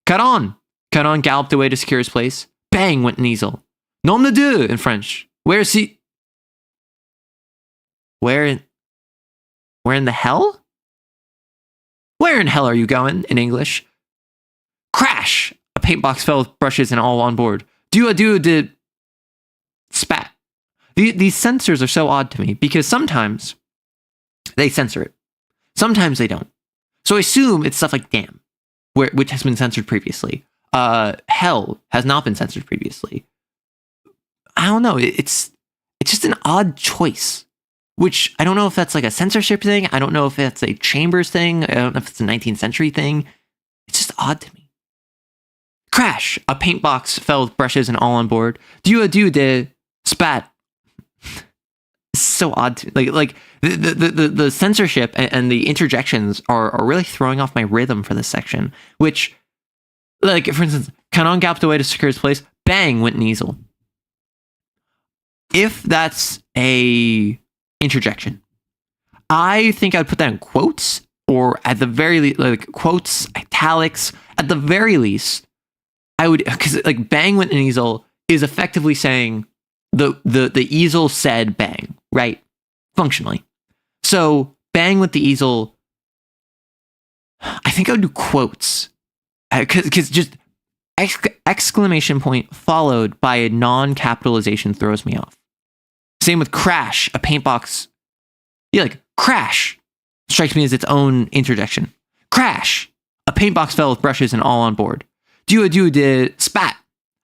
Caron! Caron galloped away to secure his place. Bang went an easel. Nom de Dieu in French. Where is he? Where in the hell? Where in hell are you going? In English. Crash! A paintbox fell with brushes and all on board. Did spat. These censors are so odd to me because sometimes they censor it. Sometimes they don't. So I assume it's stuff like damn, which has been censored previously. Hell has not been censored previously. I don't know. It's just an odd choice. Which, I don't know if that's like a censorship thing. I don't know if that's a Chambers thing. I don't know if it's a 19th century thing. It's just odd to me. Crash! A paint box fell with brushes and all on board. Dieu de spat. It's so odd to me. Like the censorship and the interjections are really throwing off my rhythm for this section. Which, like, for instance, Canon galloped away to secure his place. Bang went an easel. If that's a interjection, I think I'd put that in quotes, or at the very least, like quotes, italics. At the very least, I would, because like bang went an easel is effectively saying the easel said bang, right? Functionally. So bang with the easel, I think I would do quotes, because just exclamation point followed by a non-capitalization throws me off. Same with crash, a paint box. Yeah, like crash strikes me as its own interjection. Crash, a paint box fell with brushes and all on board. Dieu did spat,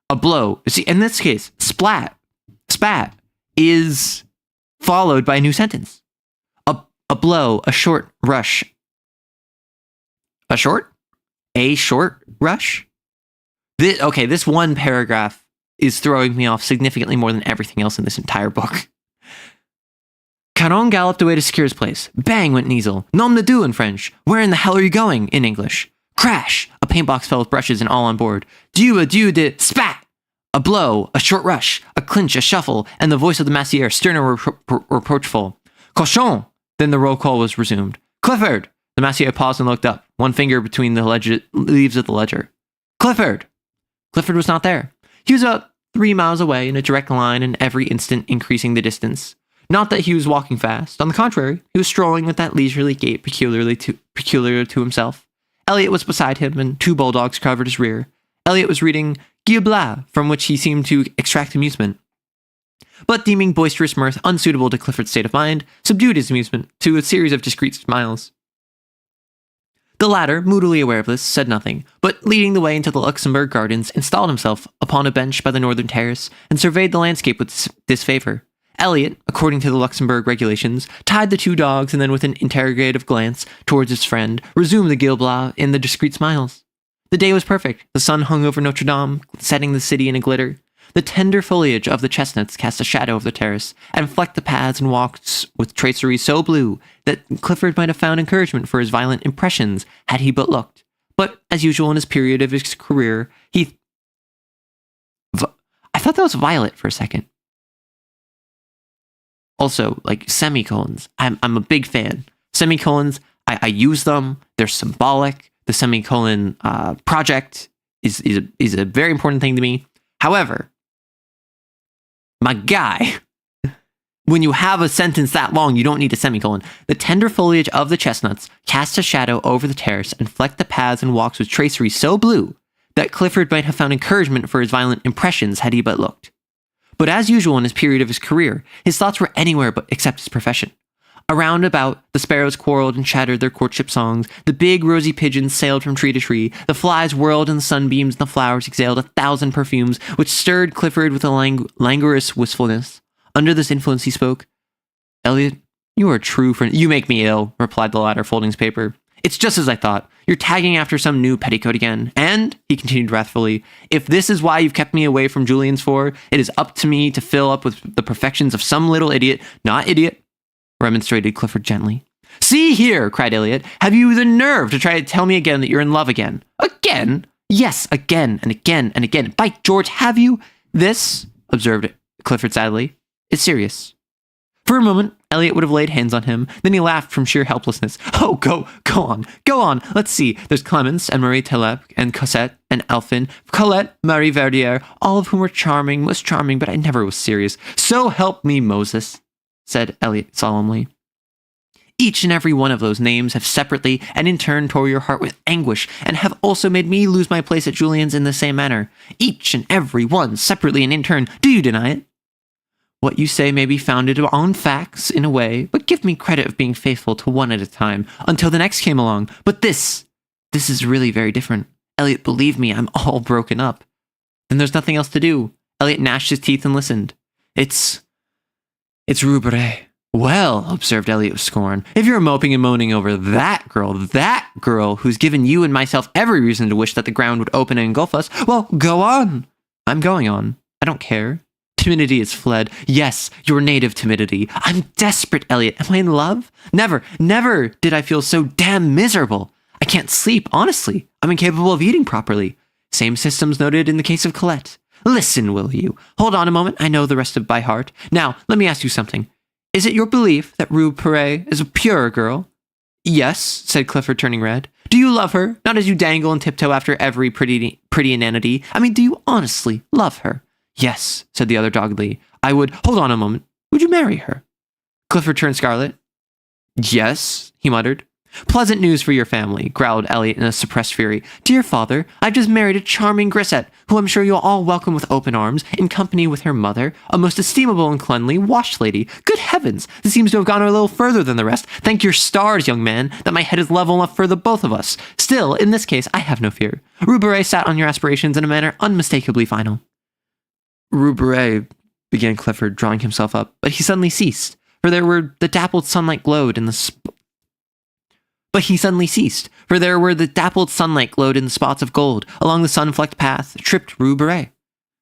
a blow. See, in this case, spat is followed by a new sentence. A blow, a short rush. A short rush? This one paragraph is throwing me off significantly more than everything else in this entire book. Caron galloped away to secure his place. Bang went an easel. Nom de Dieu in French. Where in the hell are you going? In English. Crash! A paintbox fell with brushes and all on board. Dieu de spat! A blow, a short rush, a clinch, a shuffle, and the voice of the massier, stern and reproachful. Cochon! Then the roll call was resumed. Clifford! The massier paused and looked up, one finger between the leaves of the ledger. Clifford! Clifford was not there. He was about 3 miles away in a direct line and every instant increasing the distance. Not that he was walking fast. On the contrary, he was strolling with that leisurely gait peculiar to himself. Elliot was beside him, and 2 bulldogs covered his rear. Elliot was reading Gil Blas, from which he seemed to extract amusement. but deeming boisterous mirth unsuitable to Clifford's state of mind, subdued his amusement to a series of discreet smiles. The latter, moodily aware of this, said nothing, but leading the way into the Luxembourg Gardens, installed himself upon a bench by the northern terrace and surveyed the landscape with disfavor. Elliot, according to the Luxembourg regulations, tied the 2 dogs and then with an interrogative glance towards his friend, resumed the Gil Blas in the discreet smiles. The day was perfect. The sun hung over Notre Dame, setting the city in a glitter. The tender foliage of the chestnuts cast a shadow over the terrace, and flecked the paths and walks with tracery so blue that Clifford might have found encouragement for his violent impressions had he but looked. But, as usual in his period of his career, I thought that was violet for a second. Also, like semicolons. I'm a big fan. Semicolons, I use them. They're symbolic. The semicolon project is a very important thing to me. However, my guy, when you have a sentence that long, you don't need a semicolon. The tender foliage of the chestnuts cast a shadow over the terrace and flecked the paths and walks with tracery so blue that Clifford might have found encouragement for his violent impressions had he but looked. But as usual in his period of his career, his thoughts were anywhere but except his profession. Around about, the sparrows quarreled and chattered their courtship songs, the big rosy pigeons sailed from tree to tree, the flies whirled in the sunbeams, and the flowers exhaled 1,000 perfumes, which stirred Clifford with a languorous wistfulness. Under this influence he spoke. "Elliot, you are a true friend." "You make me ill," replied the latter, folding his paper. "It's just as I thought. You're tagging after some new petticoat again. And," he continued wrathfully, "if this is why you've kept me away from Julian's for, it is up to me to fill up with the perfections of some little idiot." "Not idiot," remonstrated Clifford gently. "See here," cried Elliot, "have you the nerve to try to tell me again that you're in love again?" "Again?" "Yes, again and again and again. By George, have you?" "This," observed Clifford sadly, "is serious." For a moment, Elliot would have laid hands on him. Then he laughed from sheer helplessness. "Oh, go on. Let's see. There's Clemence and Marie Telep and Cosette and Elphin, Colette, Marie Verdier, all of whom were charming, most charming, but I never was serious. So help me, Moses," said Elliot solemnly. "Each and every one of those names have separately and in turn tore your heart with anguish, and have also made me lose my place at Julian's in the same manner. Each and every one separately and in turn. Do you deny it?" "What you say may be founded on facts, in a way, but give me credit of being faithful to one at a time, until the next came along. But this is really very different. Elliot, believe me, I'm all broken up." "Then there's nothing else to do." Elliot gnashed his teeth and listened. It's Rubere." "Well," observed Elliot with scorn, "if you're moping and moaning over that girl who's given you and myself every reason to wish that the ground would open and engulf us, well, go on." "I'm going on. I don't care. Timidity has fled. Yes, your native timidity. I'm desperate, Elliot. Am I in love? Never did I feel so damn miserable. I can't sleep, honestly. I'm incapable of eating properly. Same systems noted in the case of Colette. Listen, will you? Hold on a moment. I know the rest of by heart. Now, let me ask you something. Is it your belief that Rue Perret is a pure girl?" "Yes," said Clifford, turning red. "Do you love her? Not as you dangle and tiptoe after every pretty inanity. I mean, do you honestly love her?" "Yes," said the other doggedly. "I would." "Hold on a moment. Would you marry her?" Clifford turned scarlet. "Yes," he muttered. "Pleasant news for your family," growled Elliot in a suppressed fury. "Dear father, I've just married a charming grisette, who I'm sure you'll all welcome with open arms, in company with her mother, a most estimable and cleanly wash lady. Good heavens, this seems to have gone a little further than the rest. Thank your stars, young man, that my head is level enough for the both of us. Still, in this case, I have no fear. Rubere sat on your aspirations in a manner unmistakably final." "Rubere," began Clifford, drawing himself up, but he suddenly ceased, for there were the dappled sunlight glowed in the spots of gold. Along the sun-flecked path tripped Rue Beret.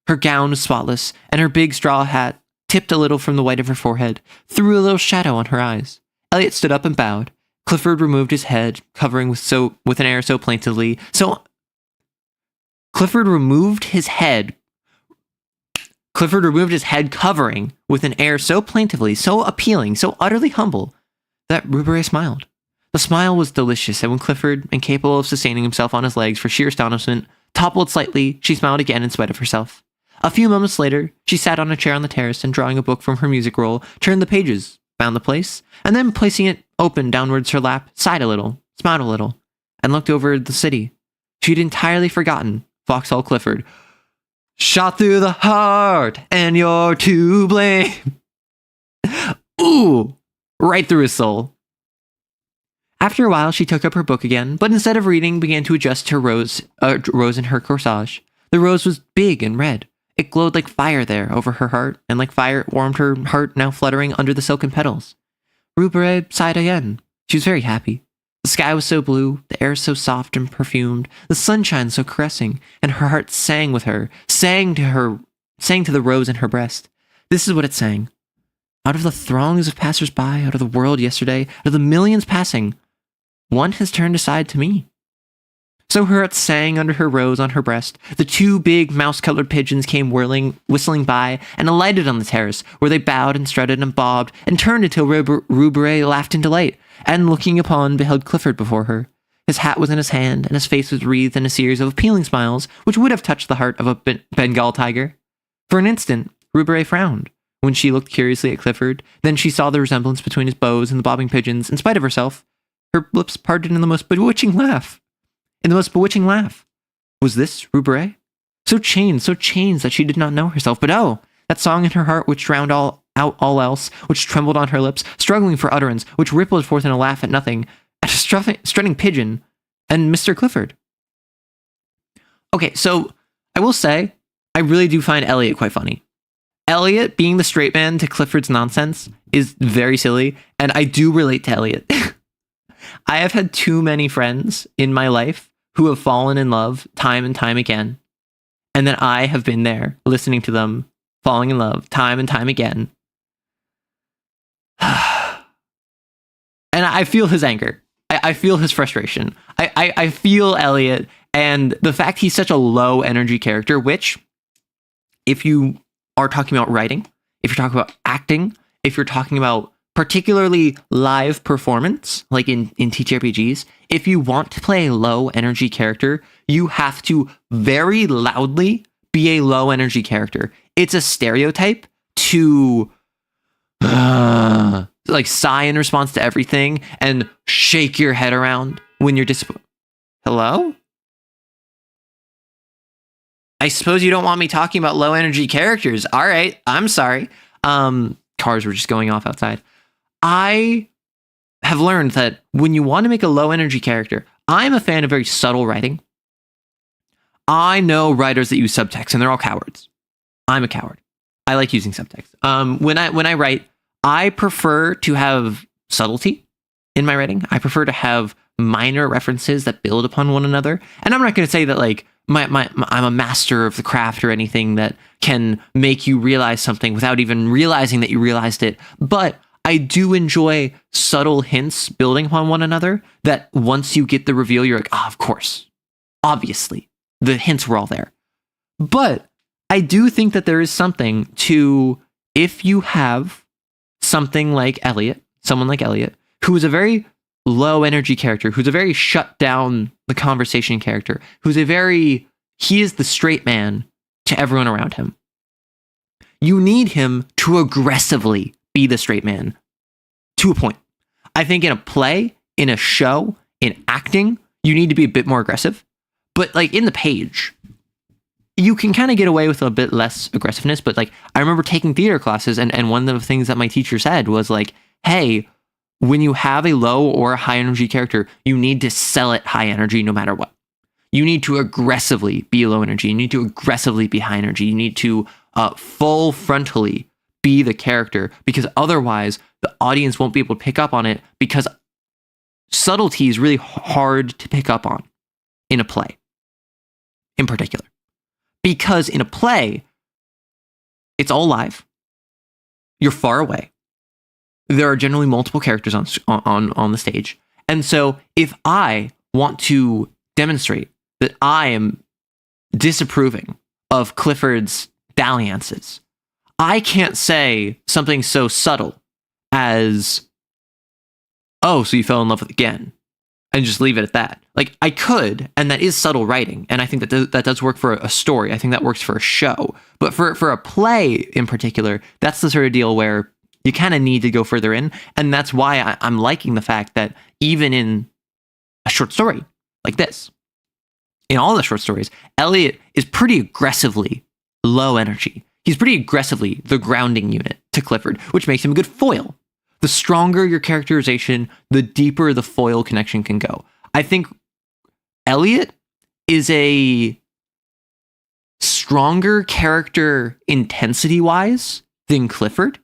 Her gown was spotless, and her big straw hat, tipped a little from the white of her forehead, threw a little shadow on her eyes. Elliot stood up and bowed. Clifford removed his head, covering with an air so plaintively, Clifford removed his head covering with an air so plaintively, so appealing, so utterly humble, that Rue Beret smiled. The smile was delicious, and when Clifford, incapable of sustaining himself on his legs for sheer astonishment, toppled slightly, she smiled again in spite of herself. A few moments later, she sat on a chair on the terrace and, drawing a book from her music roll, turned the pages, found the place, and then, placing it open downwards her lap, sighed a little, smiled a little, and looked over the city. She had entirely forgotten Vauxhall Clifford. Shot through the heart, and you're to blame. Ooh, right through his soul. After a while, she took up her book again, but instead of reading, began to adjust her rose in her corsage. The rose was big and red. It glowed like fire there over her heart, and like fire it warmed her heart now fluttering under the silken petals. Rubere sighed again. She was very happy. The sky was so blue, the air so soft and perfumed, the sunshine so caressing, and her heart sang with her, sang to the rose in her breast. This is what it sang. Out of the throngs of passers-by, out of the world yesterday, out of the millions passing, one has turned aside to me. So her heart sang under her rose on her breast. The two big mouse-colored pigeons came whistling by, and alighted on the terrace, where they bowed and strutted and bobbed, and turned until Rubere laughed in delight, and looking upon, beheld Clifford before her. His hat was in his hand, and his face was wreathed in a series of appealing smiles, which would have touched the heart of a Bengal tiger. For an instant, Rubere frowned, when she looked curiously at Clifford. Then she saw the resemblance between his bows and the bobbing pigeons. In spite of herself, her lips parted in the most bewitching laugh. Was this Rubere? So changed that she did not know herself. But oh, that song in her heart which drowned out all else, which trembled on her lips, struggling for utterance, which rippled forth in a laugh at nothing, at a strutting pigeon, and Mr. Clifford. Okay, so I will say, I really do find Elliot quite funny. Elliot, being the straight man to Clifford's nonsense, is very silly, and I do relate to Elliot. I have had too many friends in my life who have fallen in love time and time again, and then I have been there listening to them falling in love time and time again. And I feel his anger. I feel his frustration. I feel Elliot, and the fact he's such a low energy character, which, if you are talking about writing, if you're talking about acting, if you're talking about particularly live performance, like in TTRPGs, if you want to play a low energy character, you have to very loudly be a low energy character. It's a stereotype to like sigh in response to everything and shake your head around when you're disappointed. Hello? I suppose you don't want me talking about low energy characters. All right, I'm sorry. Cars were just going off outside. I have learned that when you want to make a low energy character, I'm a fan of very subtle writing. I know writers that use subtext, and they're all cowards. I'm a coward. I like using subtext. When I write, I prefer to have subtlety in my writing. I prefer to have minor references that build upon one another. And I'm not going to say that like I'm a master of the craft or anything that can make you realize something without even realizing that you realized it. But I do enjoy subtle hints building upon one another that once you get the reveal, you're like, of course, obviously, the hints were all there. But I do think that there is something to, if you have something like Elliot, someone like Elliot, who is a very low energy character, who's a very shut down the conversation character, he is the straight man to everyone around him. You need him to aggressively be the straight man to a point. I think in a play, in a show, in acting, you need to be a bit more aggressive. But like in the page, you can kind of get away with a bit less aggressiveness. But like I remember taking theater classes, and one of the things that my teacher said was like, hey, when you have a low or a high energy character, you need to sell it high energy no matter what. You need to aggressively be low energy. You need to aggressively be high energy. You need to full frontally be the character, because otherwise the audience won't be able to pick up on it, because subtlety is really hard to pick up on in a play in particular. Because in a play, it's all live. You're far away. There are generally multiple characters on the stage. And so if I want to demonstrate that I am disapproving of Clifford's dalliances, I can't say something so subtle as, oh, so you fell in love with again, and just leave it at that. Like, I could, and that is subtle writing, and I think that does work for a story. I think that works for a show. But for a play in particular, that's the sort of deal where you kind of need to go further in, and that's why I'm liking the fact that even in a short story like this, in all the short stories, Elliot is pretty aggressively low energy. He's pretty aggressively the grounding unit to Clifford, which makes him a good foil. The stronger your characterization, the deeper the foil connection can go. I think Elliot is a stronger character intensity-wise than Clifford,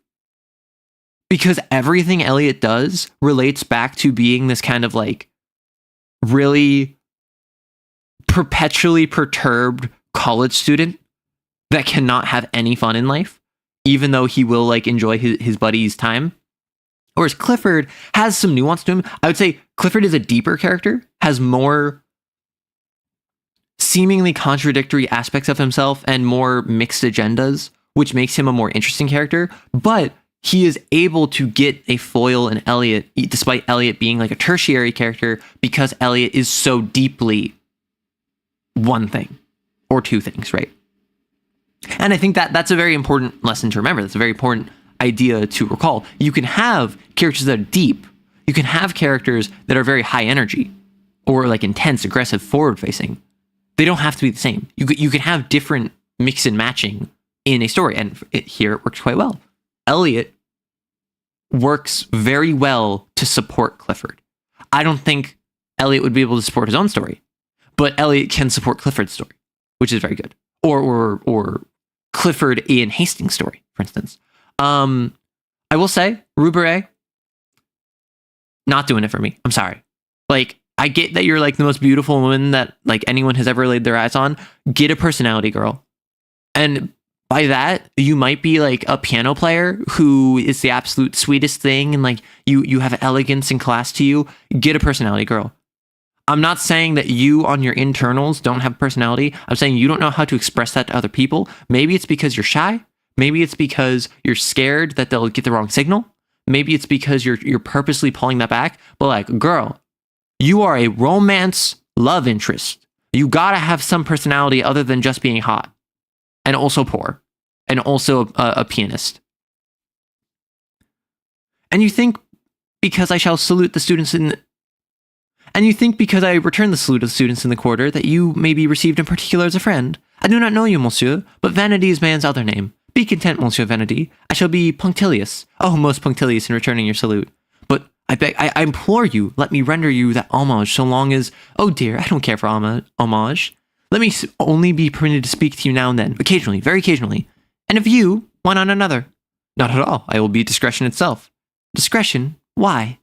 because everything Elliot does relates back to being this kind of like really perpetually perturbed college student that cannot have any fun in life, even though he will like enjoy his buddy's time. Whereas Clifford has some nuance to him. I would say Clifford is a deeper character, has more seemingly contradictory aspects of himself and more mixed agendas, which makes him a more interesting character. But he is able to get a foil in Elliot, despite Elliot being like a tertiary character, because Elliot is so deeply one thing or two things, right? And I think that that's a very important lesson to remember. That's a very important idea to recall. You can have characters that are deep. You can have characters that are very high energy or like intense, aggressive, forward facing. They don't have to be the same. You can have different mix and matching in a story. And here it works quite well. Elliot works very well to support Clifford. I don't think Elliot would be able to support his own story, but Elliot can support Clifford's story, which is very good. Or Clifford Ian Hastings' story, for instance. I will say, Rue Beret, not doing it for me. I'm sorry. Like, I get that you're like the most beautiful woman that like anyone has ever laid their eyes on. Get a personality, girl. And by that, you might be like a piano player who is the absolute sweetest thing, and like you have elegance and class to you. Get a personality, girl. I'm not saying that you on your internals don't have personality. I'm saying you don't know how to express that to other people. Maybe it's because you're shy. Maybe it's because you're scared that they'll get the wrong signal. Maybe it's because you're purposely pulling that back. But like, girl, you are a romance love interest. You gotta have some personality other than just being hot and also poor and also a pianist. And you think because I shall salute the students and you think because I return the salute of the students in the quarter that you may be received in particular as a friend. I do not know you, monsieur, but vanity is man's other name. Be content, Monsieur Vanity. I shall be punctilious. Oh, most punctilious in returning your salute. But I beg, I implore you, let me render you that homage so long as... Oh dear, I don't care for homage. Let me only be permitted to speak to you now and then, occasionally, very occasionally. And of you, one on another. Not at all. I will be discretion itself. Discretion? Why?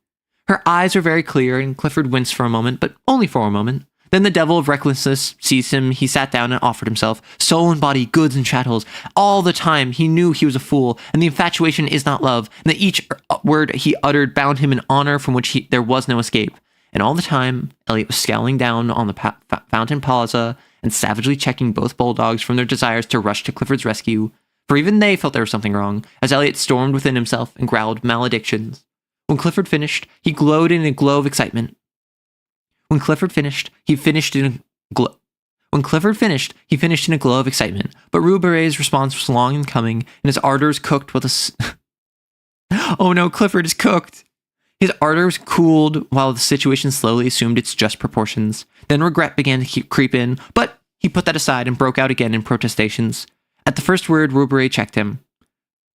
Her eyes are very clear, and Clifford winced for a moment, but only for a moment. Then the devil of recklessness seized him. He sat down and offered himself, soul and body, goods and chattels. All the time he knew he was a fool, and the infatuation is not love, and that each word he uttered bound him in honor from which there was no escape. And all the time, Elliot was scowling down on the Fountain Plaza and savagely checking both bulldogs from their desires to rush to Clifford's rescue, for even they felt there was something wrong, as Elliot stormed within himself and growled maledictions. When Clifford finished, he glowed in a glow of excitement. When Clifford finished, he finished in a glow of excitement, but Rue Beret's response was long in coming, and his ardors cooked with a... Oh no, Clifford is cooked! His ardors cooled while the situation slowly assumed its just proportions. Then regret began to creep in, but he put that aside and broke out again in protestations. At the first word, Rue Beret checked him.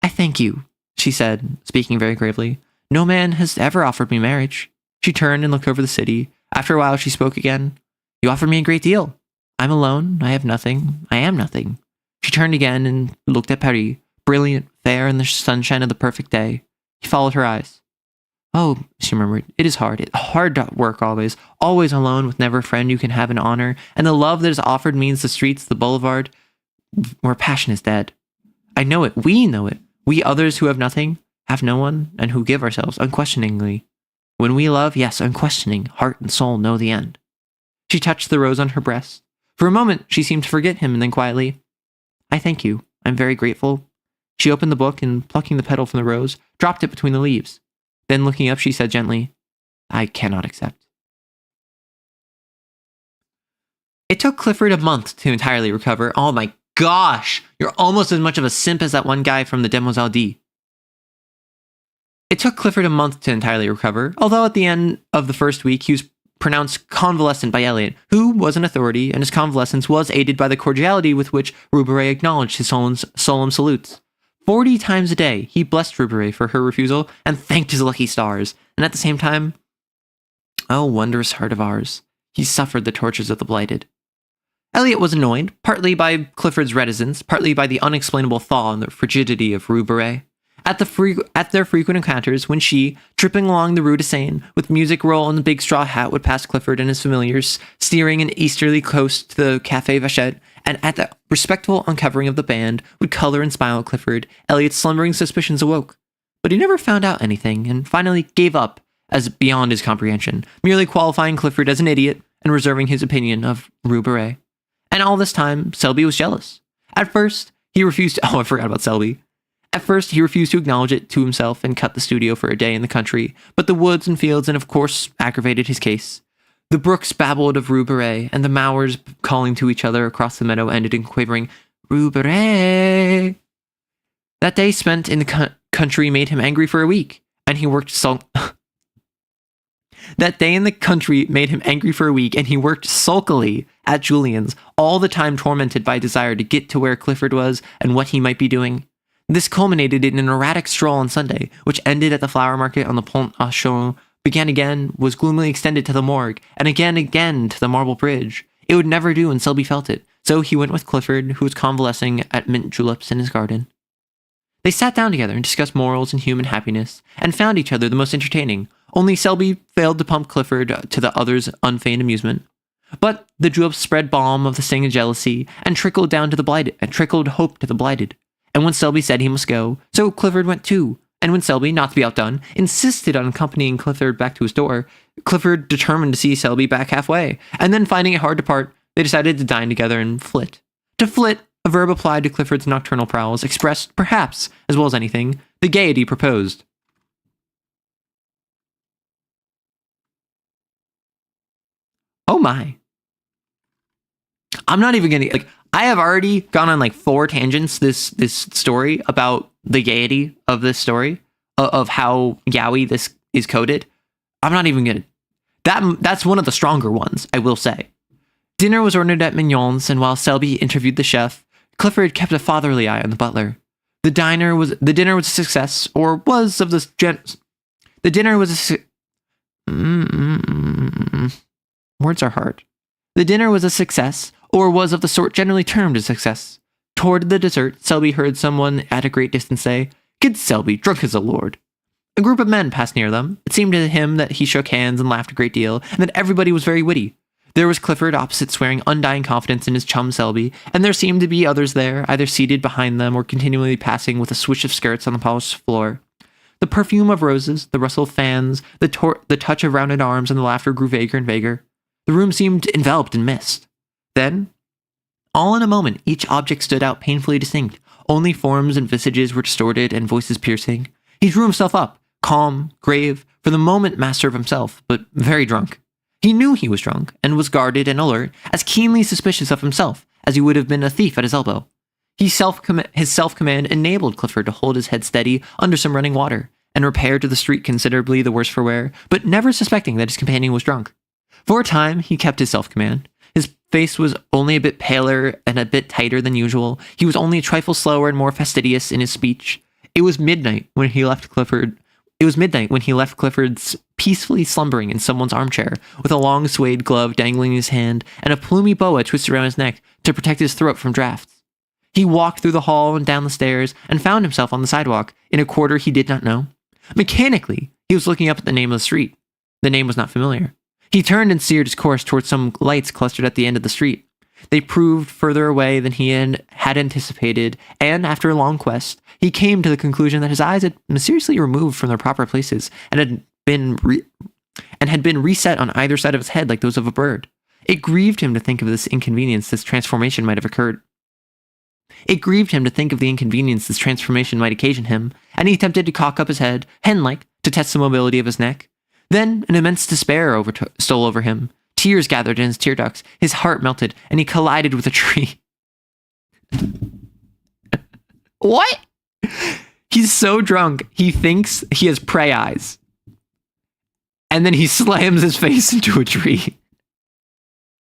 I thank you, she said, speaking very gravely. No man has ever offered me marriage. She turned and looked over the city. After a while, she spoke again. You offered me a great deal. I'm alone. I have nothing. I am nothing. She turned again and looked at Paris, brilliant, fair in the sunshine of the perfect day. He followed her eyes. Oh, she murmured, it is hard. It's hard to work always alone with never a friend you can have in honor, and the love that is offered means the streets, the boulevard, where passion is dead. I know it. We know it. We others who have nothing, have no one, and who give ourselves unquestioningly. When we love, yes, unquestioning, heart and soul know the end. She touched the rose on her breast. For a moment, she seemed to forget him, and then quietly, I thank you. I'm very grateful. She opened the book and, plucking the petal from the rose, dropped it between the leaves. Then, looking up, she said gently, I cannot accept. It took Clifford a month to entirely recover. Oh my gosh, you're almost as much of a simp as that one guy from the Demoiselle D. It took Clifford a month to entirely recover, although at the end of the first week, he was pronounced convalescent by Elliot, who was an authority, and his convalescence was aided by the cordiality with which Roubaret acknowledged his solemn salutes. 40 times a day, he blessed Roubaret for her refusal and thanked his lucky stars, and at the same time, oh, wondrous heart of ours, he suffered the tortures of the blighted. Elliot was annoyed, partly by Clifford's reticence, partly by the unexplainable thaw and the frigidity of Roubaret. At their frequent encounters, when she, tripping along the Rue de Seine, with music roll and the big straw hat, would pass Clifford and his familiars, steering an easterly coast to the Café Vachette, and at the respectful uncovering of the band, would color and smile at Clifford, Elliot's slumbering suspicions awoke. But he never found out anything, and finally gave up as beyond his comprehension, merely qualifying Clifford as an idiot and reserving his opinion of Roubaret. And all this time, Selby was jealous. At first, he refused to... Oh, I forgot about Selby. At first, he refused to acknowledge it to himself and cut the studio for a day in the country, but the woods and fields and of course aggravated his case. The brooks babbled of Roubaret, and the mowers calling to each other across the meadow ended in quavering, Roubaret. That day spent in the country made him angry for a week, and he worked That day in the country made him angry for a week, and he worked sulkily at Julian's, all the time tormented by a desire to get to where Clifford was and what he might be doing. This culminated in an erratic stroll on Sunday, which ended at the flower market on the Pont au Champ, began again, was gloomily extended to the morgue, and again to the marble bridge. It would never do, and Selby felt it, so he went with Clifford, who was convalescing at mint juleps in his garden. They sat down together and discussed morals and human happiness, and found each other the most entertaining. Only Selby failed to pump Clifford to the other's unfeigned amusement. But the juleps spread balm of the sting of jealousy, and trickled down to the blighted, and trickled hope to the blighted. And when Selby said he must go, so Clifford went too. And when Selby, not to be outdone, insisted on accompanying Clifford back to his door, Clifford determined to see Selby back halfway, and then finding it hard to part, they decided to dine together and flit. To flit, a verb applied to Clifford's nocturnal prowls, expressed, perhaps, as well as anything, the gaiety proposed. Oh my. I'm not even gonna, I have already gone on 4 tangents this story about the gaiety of this story, of how yaoi this is coded. I'm not even gonna, that's one of the stronger ones, I will say. Dinner was ordered at Mignon's, and while Selby interviewed the chef, Clifford kept a fatherly eye on the butler. The dinner was a success, or was of the the dinner was a words are hard. The dinner was a success, or was of the sort generally termed a success. Toward the dessert, Selby heard someone at a great distance say, "Good Selby, drunk as a lord." A group of men passed near them. It seemed to him that he shook hands and laughed a great deal, and that everybody was very witty. There was Clifford opposite, swearing undying confidence in his chum Selby, and there seemed to be others there, either seated behind them or continually passing with a swish of skirts on the polished floor. The perfume of roses, the rustle of fans, the touch of rounded arms, and the laughter grew vaguer and vaguer. The room seemed enveloped in mist. Then, all in a moment, each object stood out painfully distinct. Only forms and visages were distorted and voices piercing. He drew himself up, calm, grave, for the moment master of himself, but very drunk. He knew he was drunk, and was guarded and alert, as keenly suspicious of himself as he would have been a thief at his elbow. His self-command enabled Clifford to hold his head steady under some running water, and repair to the street considerably the worse for wear, but never suspecting that his companion was drunk. For a time, he kept his self-command. His face was only a bit paler and a bit tighter than usual. He was only a trifle slower and more fastidious in his speech. It was midnight when he left Clifford's peacefully slumbering in someone's armchair, with a long suede glove dangling in his hand and a plumy boa twisted around his neck to protect his throat from drafts. He walked through the hall and down the stairs and found himself on the sidewalk in a quarter he did not know. Mechanically, he was looking up at the name of the street. The name was not familiar. He turned and steered his course towards some lights clustered at the end of the street. They proved further away than he had anticipated, and after a long quest, he came to the conclusion that his eyes had mysteriously removed from their proper places and had been reset on either side of his head like those of a bird. It grieved him to think of this inconvenience this transformation might have occurred. It grieved him to think of the inconvenience this transformation might occasion him, and he attempted to cock up his head, hen-like, to test the mobility of his neck. Then an immense despair stole over him. Tears gathered in his tear ducts. His heart melted, and he collided with a tree. What? He's so drunk, he thinks he has prey eyes. and then he slams his face into a tree.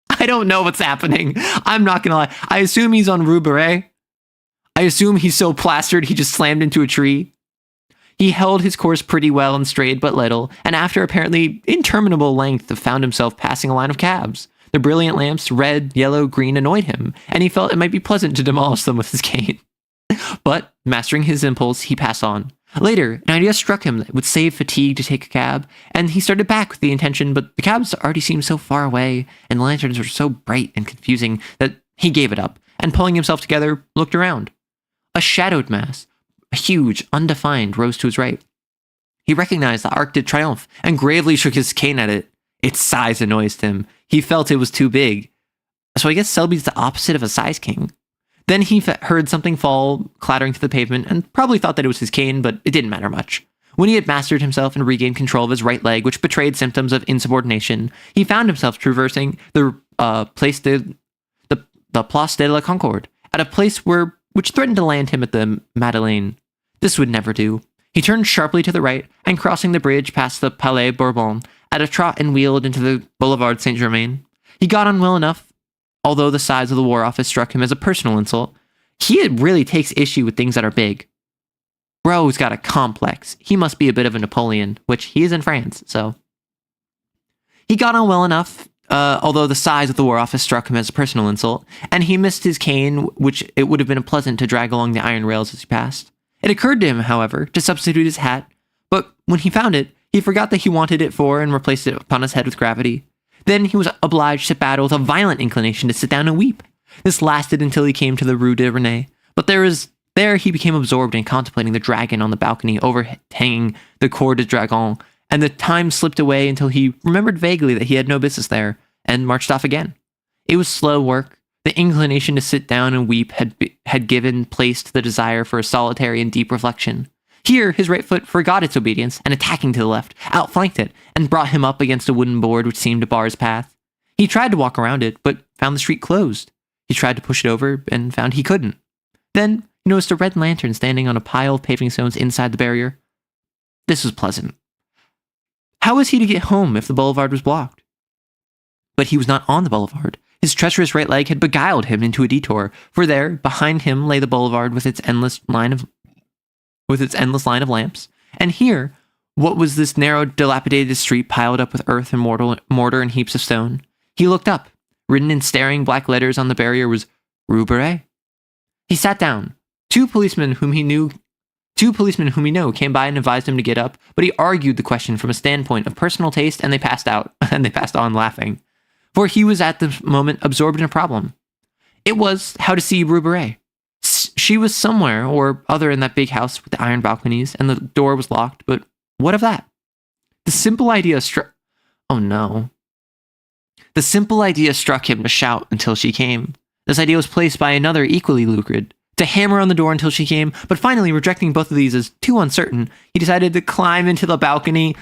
I don't know what's happening. I'm not gonna lie. I assume he's on Rue Beret. I assume he's so plastered he just slammed into a tree. He held his course pretty well and strayed but little, and after apparently interminable length, found himself passing a line of cabs. The brilliant lamps, red, yellow, green, annoyed him, and he felt it might be pleasant to demolish them with his cane. But, mastering his impulse, he passed on. Later, an idea struck him that it would save fatigue to take a cab, and he started back with the intention, but the cabs already seemed so far away, and the lanterns were so bright and confusing that he gave it up, and pulling himself together, looked around. A shadowed mass, a huge, undefined, rose to his right. He recognized the Arc de Triomphe, and gravely shook his cane at it. Its size annoyed him. He felt it was too big. So I guess Selby's the opposite of a size king. Then he heard something fall, clattering to the pavement, and probably thought that it was his cane, but it didn't matter much. When he had mastered himself and regained control of his right leg, which betrayed symptoms of insubordination, he found himself traversing the Place de la Concorde, at a place which threatened to land him at the Madeleine. This would never do. He turned sharply to the right, and crossing the bridge past the Palais Bourbon, at a trot and wheeled into the Boulevard Saint-Germain. He got on well enough, although the size of the War Office struck him as a personal insult. He really takes issue with things that are big. Bro's got a complex. He must be a bit of a Napoleon, which he is in France, so. He got on well enough, although the size of the War Office struck him as a personal insult, and he missed his cane, which it would have been pleasant to drag along the iron rails as he passed. It occurred to him, however, to substitute his hat, but when he found it, he forgot that he wanted it for and replaced it upon his head with gravity. Then he was obliged to battle with a violent inclination to sit down and weep. This lasted until he came to the Rue de Rene, but there he became absorbed in contemplating the dragon on the balcony overhanging the Cour de Dragon, and the time slipped away until he remembered vaguely that he had no business there, and marched off again. It was slow work. The inclination to sit down and weep had given place to the desire for a solitary and deep reflection. Here, his right foot forgot its obedience, and attacking to the left, outflanked it, and brought him up against a wooden board which seemed to bar his path. He tried to walk around it, but found the street closed. He tried to push it over, and found he couldn't. Then, he noticed a red lantern standing on a pile of paving stones inside the barrier. This was pleasant. How was he to get home if the boulevard was blocked? But he was not on the boulevard. His treacherous right leg had beguiled him into a detour, for there, behind him, lay the boulevard with its endless line of lamps. And here, what was this narrow, dilapidated street piled up with earth and mortar and heaps of stone? He looked up. Written in staring black letters on the barrier was Rue Beret. He sat down. Two policemen whom he knew came by and advised him to get up, but he argued the question from a standpoint of personal taste, and they passed on laughing. For he was at the moment absorbed in a problem. It was how to see Rue Beret. She was somewhere or other in that big house with the iron balconies, and the door was locked, but what of that? The simple idea struck him to shout until she came. This idea was placed by another equally lucid, to hammer on the door until she came, but finally, rejecting both of these as too uncertain, he decided to climb into the balcony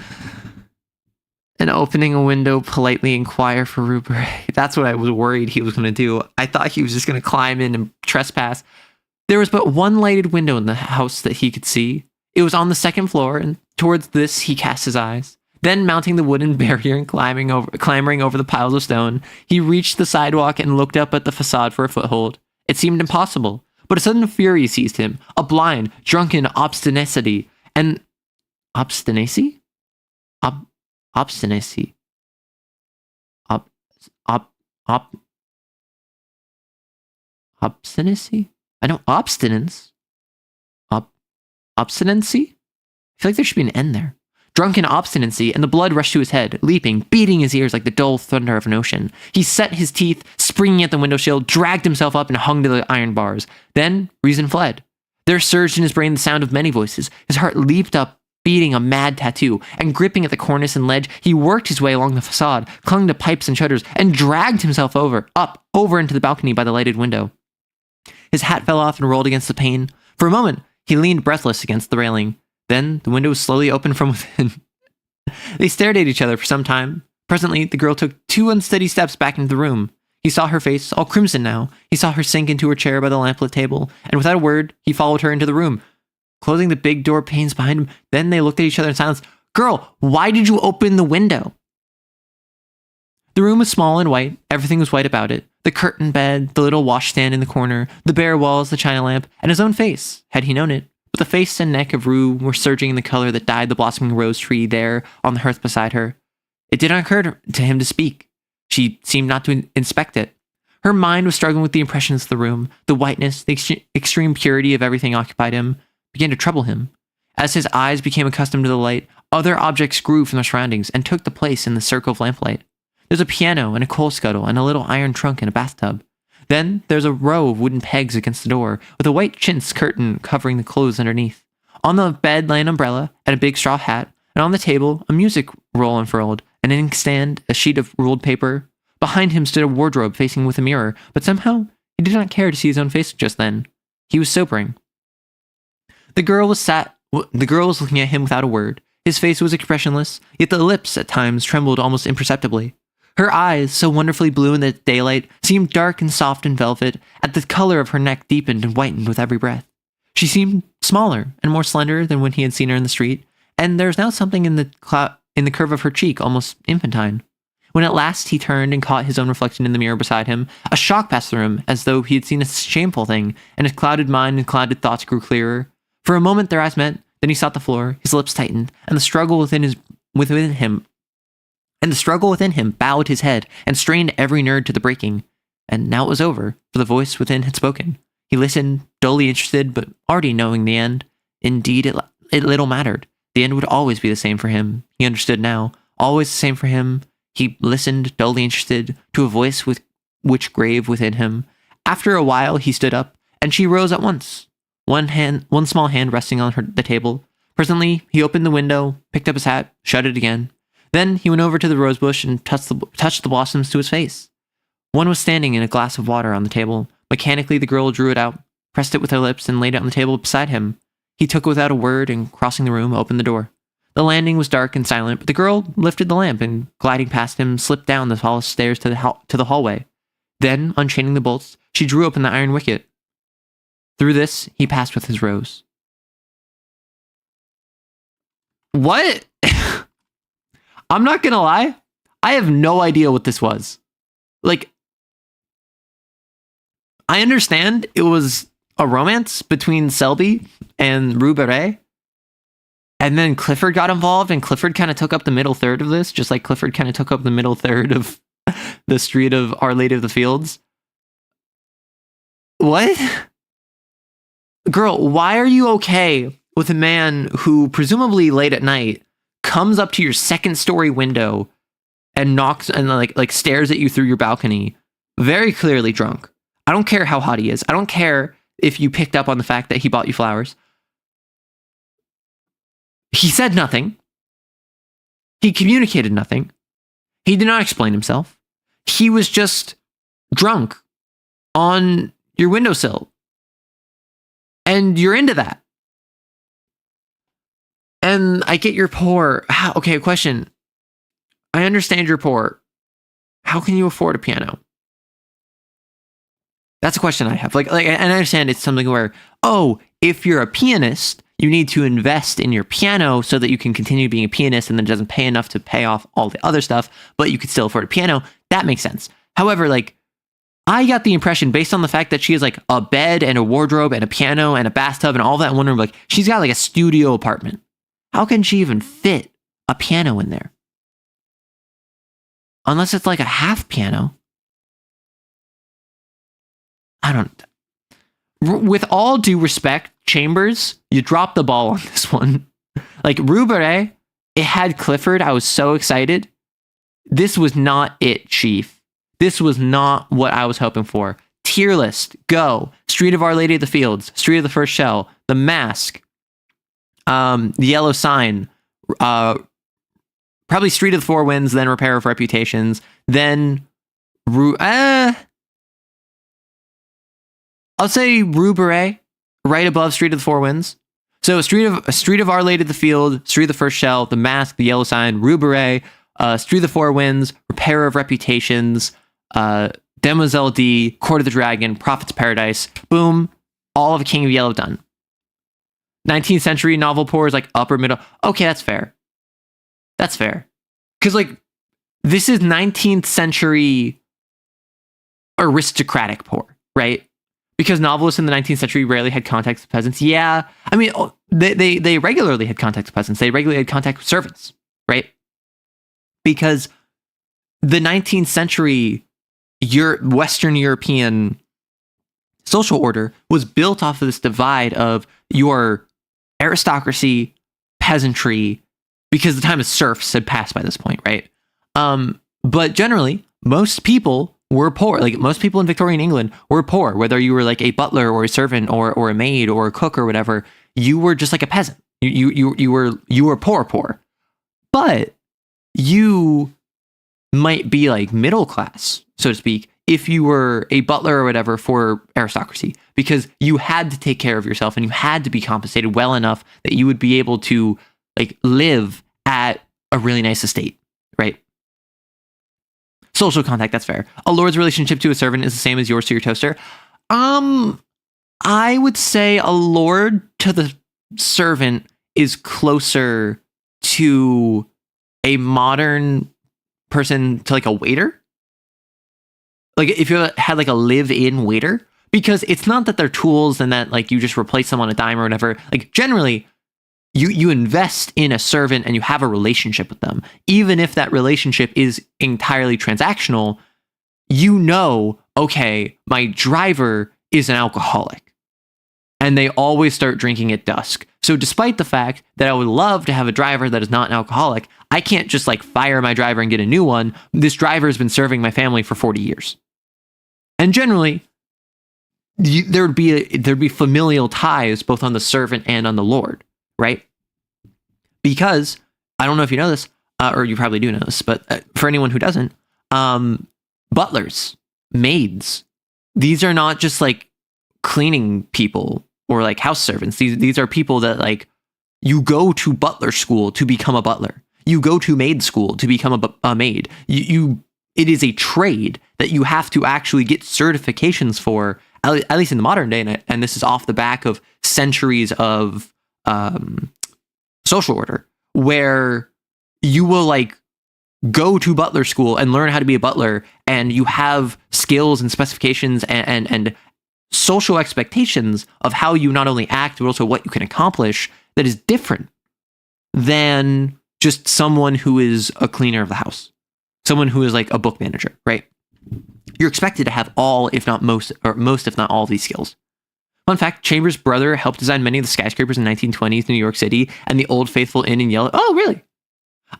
and, opening a window, politely inquire for Rue Beret. That's what I was worried he was going to do. I thought he was just going to climb in and trespass. There was but one lighted window in the house that he could see. It was on the second floor, and towards this he cast his eyes. Then, mounting the wooden barrier and clambering over the piles of stone, he reached the sidewalk and looked up at the facade for a foothold. It seemed impossible, but a sudden fury seized him, a blind, drunken obstinacy, and obstinacy? Obstinacy. Obstinacy? I know obstinance. Obstinacy? I feel like there should be an N there. Drunken obstinacy, and the blood rushed to his head, leaping, beating his ears like the dull thunder of an ocean. He set his teeth, springing at the window sill, dragged himself up and hung to the iron bars. Then, reason fled. There surged in his brain the sound of many voices. His heart leaped up, beating a mad tattoo, and gripping at the cornice and ledge, he worked his way along the facade, clung to pipes and shutters, and dragged himself over into the balcony by the lighted window. His hat fell off and rolled against the pane. For a moment, he leaned breathless against the railing. Then the window was slowly opened from within. They stared at each other for some time. Presently, the girl took 2 unsteady steps back into the room. He saw her face, all crimson now. He saw her sink into her chair by the lamplit table, and without a word, he followed her into the room, closing the big door panes behind him. Then they looked at each other in silence. Girl, why did you open the window? The room was small and white. Everything was white about it. The curtain bed, the little washstand in the corner, the bare walls, the china lamp, and his own face, had he known it. But the face and neck of Rue were surging in the color that dyed the blossoming rose tree there on the hearth beside her. It did not occur to him to speak. She seemed not to inspect it. Her mind was struggling with the impressions of the room. The whiteness, the extreme purity of everything occupied him, began to trouble him. As his eyes became accustomed to the light, other objects grew from their surroundings and took the place in the circle of lamplight. There's a piano and a coal scuttle and a little iron trunk and a bathtub. Then there's a row of wooden pegs against the door, with a white chintz curtain covering the clothes underneath. On the bed lay an umbrella and a big straw hat, and on the table a music roll unfurled, an inkstand, a sheet of ruled paper. Behind him stood a wardrobe facing with a mirror, but somehow he did not care to see his own face just then. He was sobering. The girl was looking at him without a word. His face was expressionless, yet the lips at times trembled almost imperceptibly. Her eyes, so wonderfully blue in the daylight, seemed dark and soft and velvet, and the color of her neck deepened and whitened with every breath. She seemed smaller and more slender than when he had seen her in the street, and there was now something in the curve of her cheek almost infantine. When at last he turned and caught his own reflection in the mirror beside him, a shock passed through him, as though he had seen a shameful thing, and his clouded mind and clouded thoughts grew clearer. For a moment their eyes met, then he sought the floor, his lips tightened, and the struggle within him bowed his head and strained every nerve to the breaking. And now it was over, for the voice within had spoken. He listened, dully interested, but already knowing the end. Indeed, it little mattered. The end would always be the same for him. He understood now. Always the same for him. He listened, dully interested, to a voice which grave within him. After a while, he stood up, and she rose at once. One small hand resting on the table. Presently, he opened the window, picked up his hat, shut it again. Then he went over to the rosebush and touched the blossoms to his face. One was standing in a glass of water on the table. Mechanically, the girl drew it out, pressed it with her lips, and laid it on the table beside him. He took it without a word and, crossing the room, opened the door. The landing was dark and silent, but the girl lifted the lamp and, gliding past him, slipped down the tallest stairs to the hallway. Then, unchaining the bolts, she drew open the iron wicket. Through this, he passed with his rose. What? I'm not gonna lie. I have no idea what this was. Like, I understand it was a romance between Selby and Rue Beret. And then Clifford got involved, and Clifford kind of took up the middle third of this, just like Clifford kind of took up the middle third of the Street of Our Lady of the Fields. What? Girl, why are you okay with a man who, presumably late at night, comes up to your second story window and knocks and like stares at you through your balcony, very clearly drunk? I don't care how hot he is. I don't care if you picked up on the fact that he bought you flowers. He said nothing. He communicated nothing. He did not explain himself. He was just drunk on your windowsill. And you're into that. And I get you're poor. Okay, question. I understand you're poor. How can you afford a piano? That's a question I have. Like, and I understand it's something where, oh, if you're a pianist, you need to invest in your piano so that you can continue being a pianist, and then it doesn't pay enough to pay off all the other stuff, but you could still afford a piano. That makes sense. However, like, I got the impression, based on the fact that she has like a bed and a wardrobe and a piano and a bathtub and all that in one room, like she's got like a studio apartment. How can she even fit a piano in there? Unless it's like a half piano. I don't. With all due respect, Chambers, you dropped the ball on this one. Like Rue Beret, it had Clifford. I was so excited. This was not it, Chief. This was not what I was hoping for. Tier list, go. Street of Our Lady of the Fields, Street of the First Shell, The Mask, The Yellow Sign, probably Street of the Four Winds, then Repair of Reputations, then I'll say Rue Beret, right above Street of the Four Winds. So Street of Our Lady of the Field, Street of the First Shell, The Mask, The Yellow Sign, Rue Beret, Street of the Four Winds, Repair of Reputations, Demoiselle D, Court of the Dragon, Prophet's Paradise. Boom. All of A King of Yellow done. 19th century novel poor is like upper middle. Okay, that's fair. That's fair. Because, like, this is 19th century aristocratic poor, right? Because novelists in the 19th century rarely had contact with peasants. Yeah. I mean, they regularly had contact with peasants. They regularly had contact with servants, right? Because the 19th century Western European social order was built off of this divide of your aristocracy, peasantry, because the time of serfs had passed by this point, right? But generally, most people were poor. Like, most people in Victorian England were poor, whether you were like a butler or a servant or a maid or a cook or whatever. You were just like a peasant. You were poor, but you might be like middle class, so to speak, if you were a butler or whatever for aristocracy, because you had to take care of yourself and you had to be compensated well enough that you would be able to like live at a really nice estate, right? Social contact, that's fair. A lord's relationship to a servant is the same as yours to your toaster. I would say a lord to the servant is closer to a modern person to like a waiter. Like, if you had like a live-in waiter, because it's not that they're tools and that like you just replace them on a dime or whatever. Like, generally, you invest in a servant and you have a relationship with them. Even if that relationship is entirely transactional, you know, okay, my driver is an alcoholic and they always start drinking at dusk. So despite the fact that I would love to have a driver that is not an alcoholic, I can't just like fire my driver and get a new one. This driver has been serving my family for 40 years. And generally, there'd be familial ties both on the servant and on the lord, right? Because I don't know if you know this, or you probably do know this, but for anyone who doesn't, butlers, maids, these are not just like cleaning people or like house servants. These are people that like you go to butler school to become a butler. You go to maid school to become a maid. It is a trade that you have to actually get certifications for, at least in the modern day, and this is off the back of centuries of social order, where you will like go to butler school and learn how to be a butler, and you have skills and specifications and social expectations of how you not only act, but also what you can accomplish that is different than just someone who is a cleaner of the house, someone who is like a book manager, right? You're expected to have all, if not most, if not all of these skills. Fun fact, Chambers' brother helped design many of the skyscrapers in 1920s New York City and the Old Faithful Inn in Yellow. Oh, really?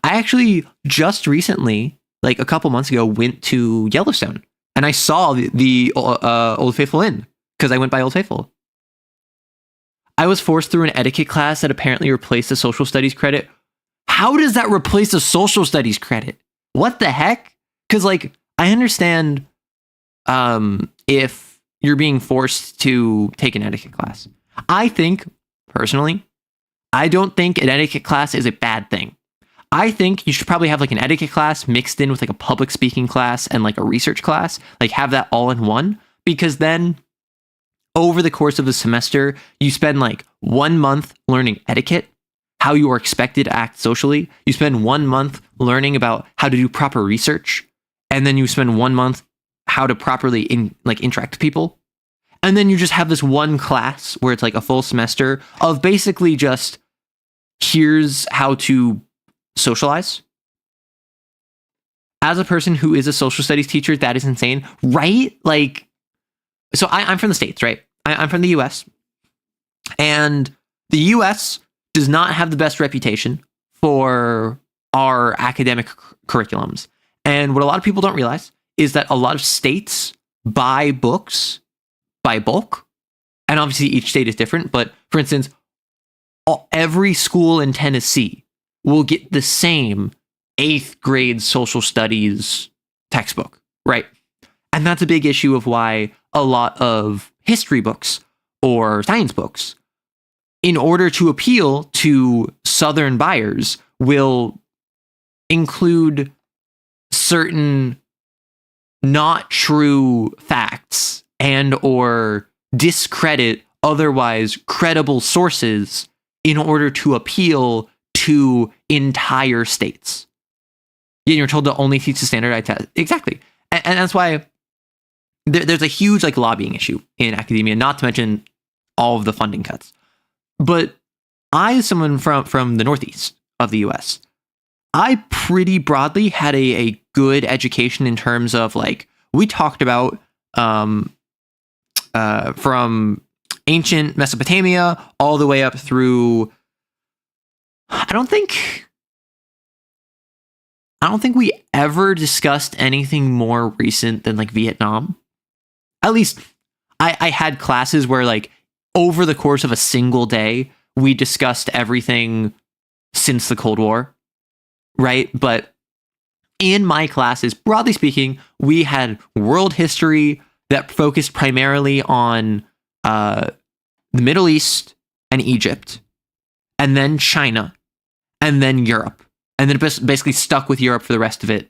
I actually just recently, like a couple months ago, went to Yellowstone and I saw the Old Faithful Inn because I went by Old Faithful. I was forced through an etiquette class that apparently replaced the social studies credit. How does that replace a social studies credit? What the heck? Because like, I understand if you're being forced to take an etiquette class. I think, personally, I don't think an etiquette class is a bad thing. I think you should probably have like an etiquette class mixed in with like a public speaking class and like a research class, like have that all in one, because then over the course of a semester, you spend like 1 month learning etiquette, how you are expected to act socially. You spend 1 month learning about how to do proper research. And then you spend 1 month how to properly interact with people. And then you just have this one class where it's like a full semester of basically just, here's how to socialize. As a person who is a social studies teacher, that is insane, right? Like, so I'm from the States, right? I'm from the US. And the US does not have the best reputation for our academic curriculums. And what a lot of people don't realize is that a lot of states buy books by bulk. And obviously each state is different. But for instance, every school in Tennessee will get the same 8th grade social studies textbook, right? And that's a big issue of why a lot of history books or science books, in order to appeal to Southern buyers, will include certain not true facts and or discredit otherwise credible sources in order to appeal to entire states. Yeah, you're told to only teach the standardized test. Exactly. And that's why there's a huge like lobbying issue in academia, not to mention all of the funding cuts. But I, as someone from the Northeast of the US, I pretty broadly had a good education in terms of like, we talked about from ancient Mesopotamia all the way up through, I don't think we ever discussed anything more recent than like Vietnam. At least I had classes where like over the course of a single day, we discussed everything since the Cold War, right? But in my classes, broadly speaking, we had world history that focused primarily on the Middle East and Egypt, and then China, and then Europe. And then it basically stuck with Europe for the rest of it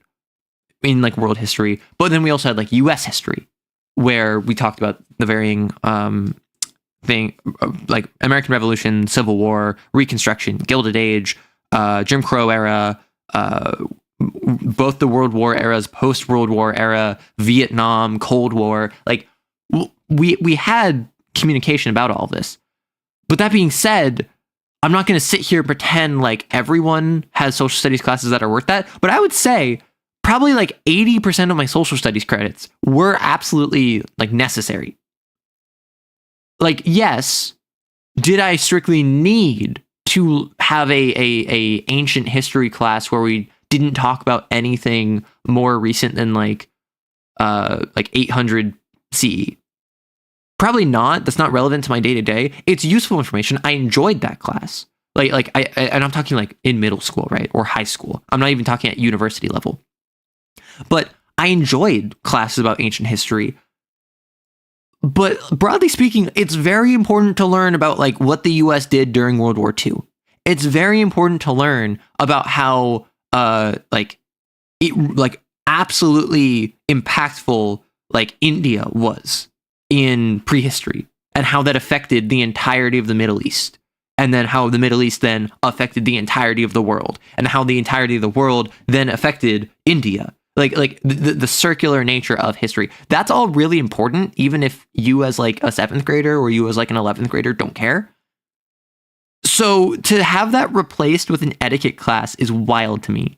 in like world history. But then we also had like US history, where we talked about the varying thing, like American Revolution, Civil War, Reconstruction, Gilded Age, Jim Crow era, both the World War eras, post-World War era, Vietnam, Cold War. Like we had communication about all this. But that being said, I'm not going to sit here and pretend like everyone has social studies classes that are worth that. But I would say probably like 80% of my social studies credits were absolutely like necessary. Like, yes, did I strictly need to have a ancient history class where we didn't talk about anything more recent than like 800 CE? Probably not. That's not relevant to my day to day. It's useful information. I enjoyed that class. And I'm talking like in middle school, right? Or high school. I'm not even talking at university level. But I enjoyed classes about ancient history. But broadly speaking, it's very important to learn about like what the US did during World War II. It's very important to learn about how absolutely impactful like India was in prehistory, and how that affected the entirety of the Middle East, and then how the Middle East then affected the entirety of the world, and how the entirety of the world then affected India. Like the circular nature of history. That's all really important, even if you as like a 7th grader or you as like an 11th grader don't care. So to have that replaced with an etiquette class is wild to me.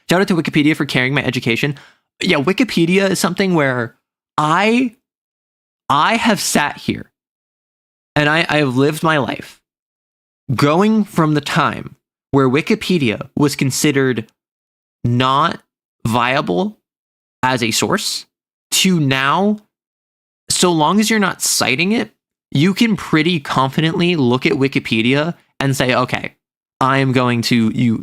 Shout out to Wikipedia for carrying my education. Yeah, Wikipedia is something where I have sat here and I have lived my life going from the time where Wikipedia was considered not viable as a source to now, so long as you're not citing it, you can pretty confidently look at Wikipedia and say, okay, I am going to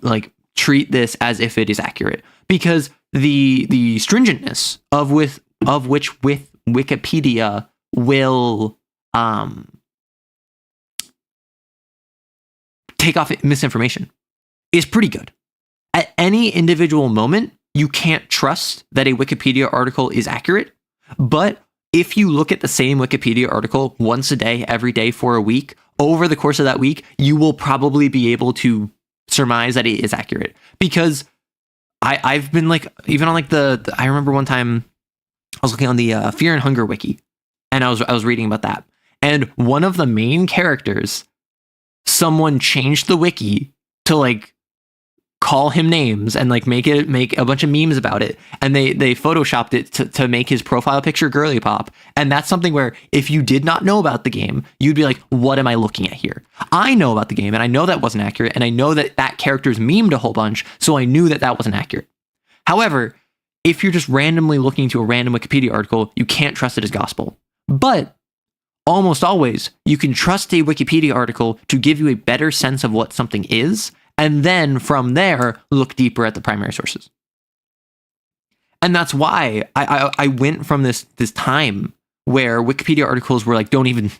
treat this as if it is accurate, because the stringentness of which with Wikipedia will take off misinformation is pretty good. At any individual moment, you can't trust that a Wikipedia article is accurate, but if you look at the same Wikipedia article once a day, every day for a week, over the course of that week, you will probably be able to surmise that it is accurate. Because I've been like, even on like I remember one time I was looking on the Fear and Hunger wiki, and I was reading about that. And one of the main characters, someone changed the wiki to like call him names and like make a bunch of memes about it, and they photoshopped it to make his profile picture girly pop. And that's something where if you did not know about the game, you'd be like, what am I looking at here? I know about the game, and I know that wasn't accurate, and I know that character's memed a whole bunch, so I knew that wasn't accurate. However, if you're just randomly looking to a random Wikipedia article, you can't trust it as gospel. But almost always, you can trust a Wikipedia article to give you a better sense of what something is, and then from there, look deeper at the primary sources. And that's why I went from this time where Wikipedia articles were like, don't even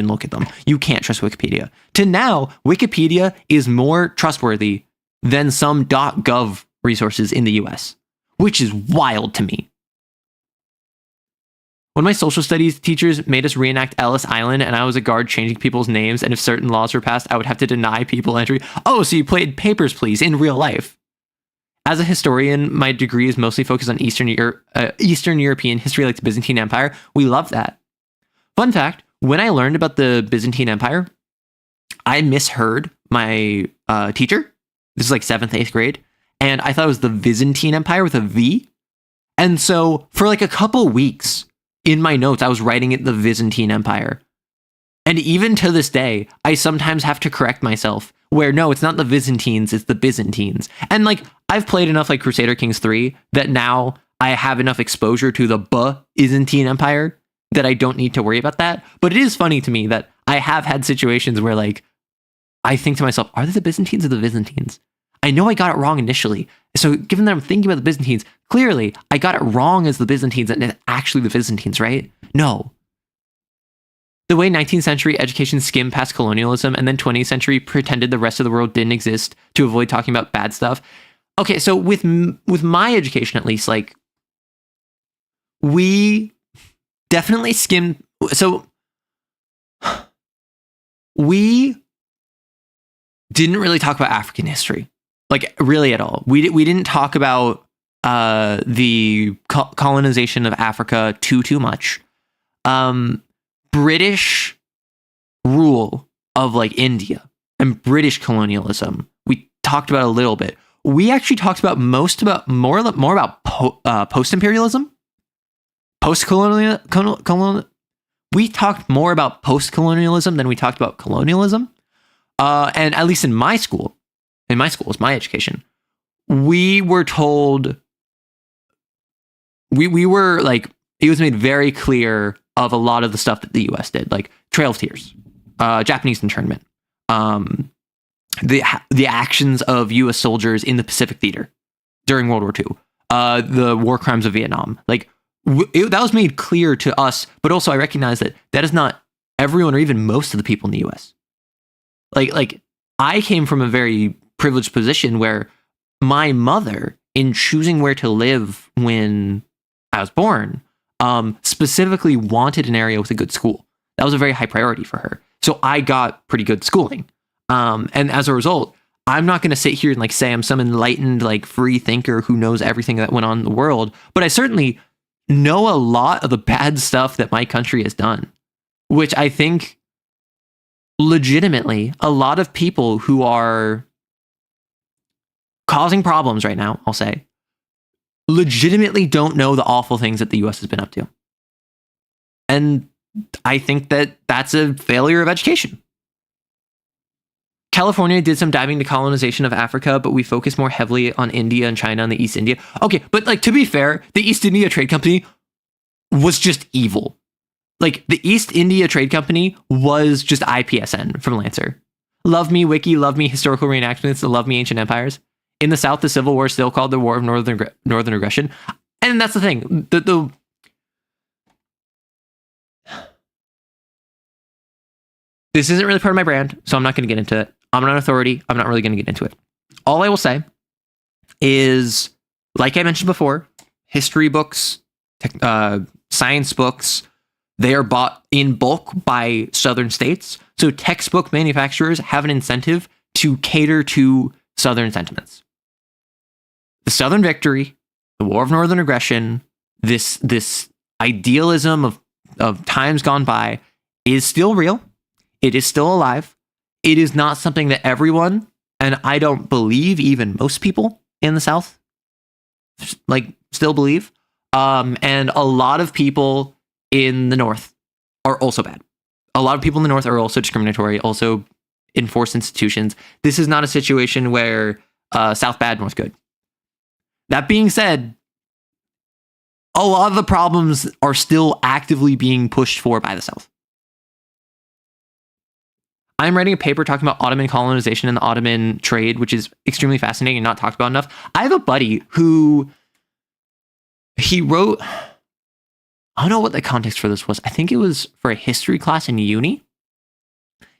look at them. You can't trust Wikipedia. To now, Wikipedia is more trustworthy than some .gov resources in the US, which is wild to me. One of my social studies teachers made us reenact Ellis Island, and I was a guard changing people's names, and if certain laws were passed, I would have to deny people entry. Oh, so you played Papers, Please in real life. As a historian, my degree is mostly focused on Eastern European history, like the Byzantine Empire. We love that. Fun fact, when I learned about the Byzantine Empire, I misheard my teacher. This is like 7th, 8th grade. And I thought it was the Byzantine Empire with a V. And so for like a couple weeks in my notes, I was writing it the Byzantine Empire. And even to this day, I sometimes have to correct myself where no, it's not the Byzantines, it's the Byzantines. And like, I've played enough like Crusader Kings 3 that now I have enough exposure to the Byzantine Empire that I don't need to worry about that. But it is funny to me that I have had situations where like, I think to myself, are they the Byzantines or the Byzantines? I know I got it wrong initially. So given that I'm thinking about the Byzantines, clearly I got it wrong as the Byzantines and it's actually the Byzantines, right? No. The way 19th century education skimmed past colonialism and then 20th century pretended the rest of the world didn't exist to avoid talking about bad stuff. Okay, so with my education at least, like, we definitely skimmed. So we didn't really talk about African history. Like, really at all. We didn't talk about the colonization of Africa too much. British rule of like India and British colonialism, we talked about a little bit. We actually talked about more about post-imperialism, post-colonial. We talked more about post-colonialism than we talked about colonialism. And at least in my school, is my education, we were told, we were like, it was made very clear of a lot of the stuff that the US did, like Trail of Tears, Japanese internment, the actions of US soldiers in the Pacific Theater during World War II, the war crimes of Vietnam. Like, that was made clear to us, but also I recognize that is not everyone or even most of the people in the US. Like I came from a very privileged position where my mother, in choosing where to live when I was born, specifically wanted an area with a good school. That was a very high priority for her. So I got pretty good schooling. And as a result, I'm not going to sit here and like say I'm some enlightened, like free thinker who knows everything that went on in the world, but I certainly know a lot of the bad stuff that my country has done, which I think legitimately a lot of people who are causing problems right now, I'll say, legitimately don't know the awful things that the US has been up to. And I think that that's a failure of education. California did some diving into colonization of Africa, but we focus more heavily on India and China and the East India. Okay, but like, to be fair, the East India Trade Company was just evil. Like, the East India Trade Company was just IPSN from Lancer. Love me wiki, love me historical reenactments, love me ancient empires. In the South, the Civil War is still called the War of Northern Aggression. And that's the thing. This isn't really part of my brand, so I'm not going to get into it. I'm not an authority. I'm not really going to get into it. All I will say is, like I mentioned before, history books, science books, they are bought in bulk by Southern states. So textbook manufacturers have an incentive to cater to Southern sentiments. The Southern victory, the War of Northern Aggression, this idealism of times gone by is still real. It is still alive. It is not something that everyone, and I don't believe even most people in the South, like, still believe. And a lot of people in the North are also bad. A lot of people in the North are also discriminatory, also enforce institutions. This is not a situation where South bad, North good. That being said, a lot of the problems are still actively being pushed for by the South. I'm writing a paper talking about Ottoman colonization and the Ottoman trade, which is extremely fascinating and not talked about enough. I have a buddy who he wrote, I don't know what the context for this was. I think it was for a history class in uni.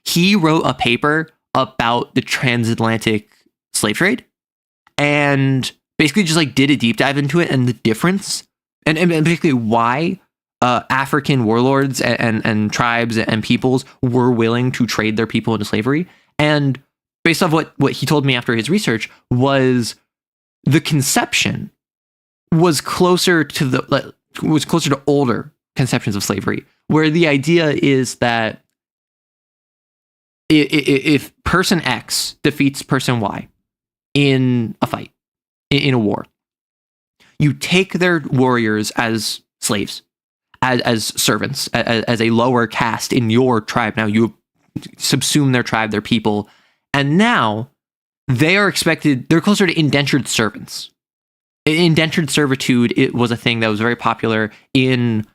He wrote a paper about the transatlantic slave trade and basically just like did a deep dive into it and the difference and basically why African warlords and tribes and peoples were willing to trade their people into slavery. And based off what he told me after his research, was the conception was closer to older conceptions of slavery, where the idea is that if person X defeats person Y in a fight, in a war, you take their warriors as slaves, as servants, as a lower caste in your tribe. Now you subsume their tribe, their people, and now they are expected, they're closer to indentured servants. Indentured servitude, it was a thing that was very popular in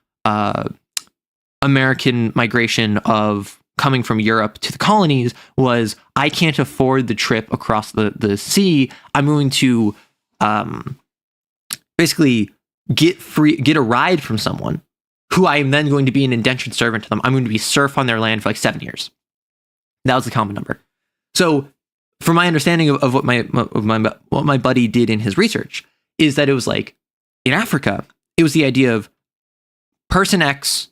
American migration of coming from Europe to the colonies. Was, I can't afford the trip across the sea. I'm going to basically get a ride from someone who I am then going to be an indentured servant to them. I'm going to be serf on their land for like 7 years. That was the common number. So from my understanding of what my buddy did in his research, is that it was like, in Africa, it was the idea of person X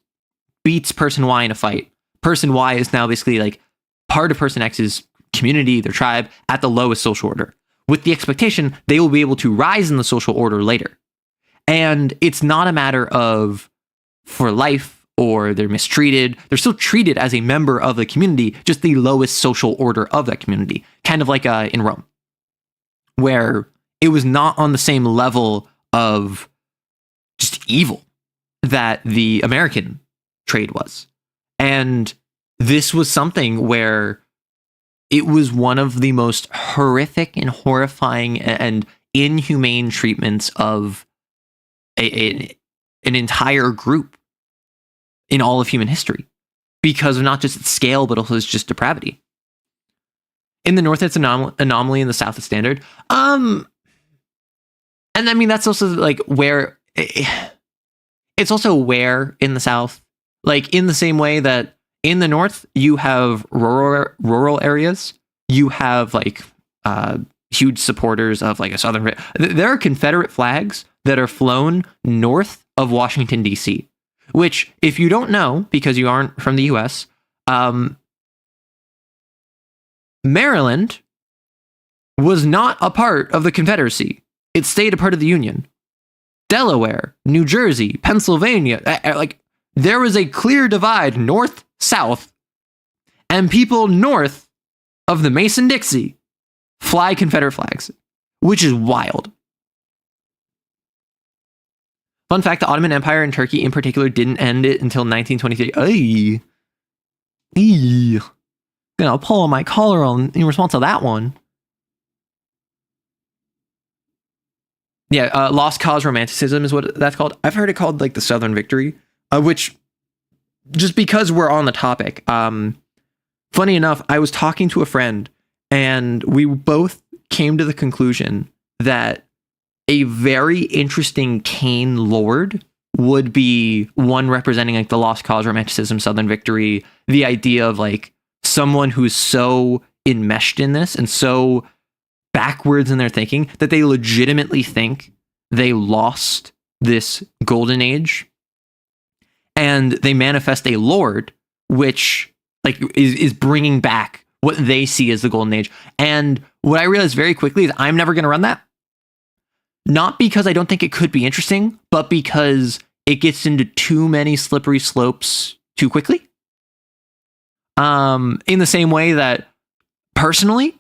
beats person Y in a fight. Person Y is now basically like part of person X's community, their tribe, at the lowest social order, with the expectation they will be able to rise in the social order later. And it's not a matter of for life or they're mistreated. They're still treated as a member of the community, just the lowest social order of that community. Kind of like in Rome, where it was not on the same level of just evil that the American trade was. And this was something where it was one of the most horrific and horrifying and inhumane treatments of an entire group in all of human history, because of not just its scale, but also its just depravity. In the North, it's anomaly. In the South, it's standard. And I mean, that's also like where it's also where in the South, like in the same way that in the North, you have rural areas, you have like huge supporters of like a Southern. There are Confederate flags that are flown north of Washington, D.C., which, if you don't know, because you aren't from the U.S., Maryland was not a part of the Confederacy. It stayed a part of the Union. Delaware, New Jersey, Pennsylvania, like there was a clear divide north-south, and people north of the Mason-Dixie fly Confederate flags, which is wild. Fun fact, the Ottoman Empire in Turkey in particular didn't end it until 1923. Gonna pull my collar on in response to that one. Yeah, lost cause romanticism is what that's called. I've heard it called like the Southern Victory, which, just because we're on the topic, funny enough, I was talking to a friend and we both came to the conclusion that a very interesting Cane Lord would be one representing like the lost cause romanticism, Southern Victory, the idea of like someone who's so enmeshed in this and so backwards in their thinking that they legitimately think they lost this golden age, and they manifest a lord which like is bringing back what they see as the golden age. And what I realized very quickly is I'm never going to run that, not because I don't think it could be interesting, but because it gets into too many slippery slopes too quickly. In the same way that personally,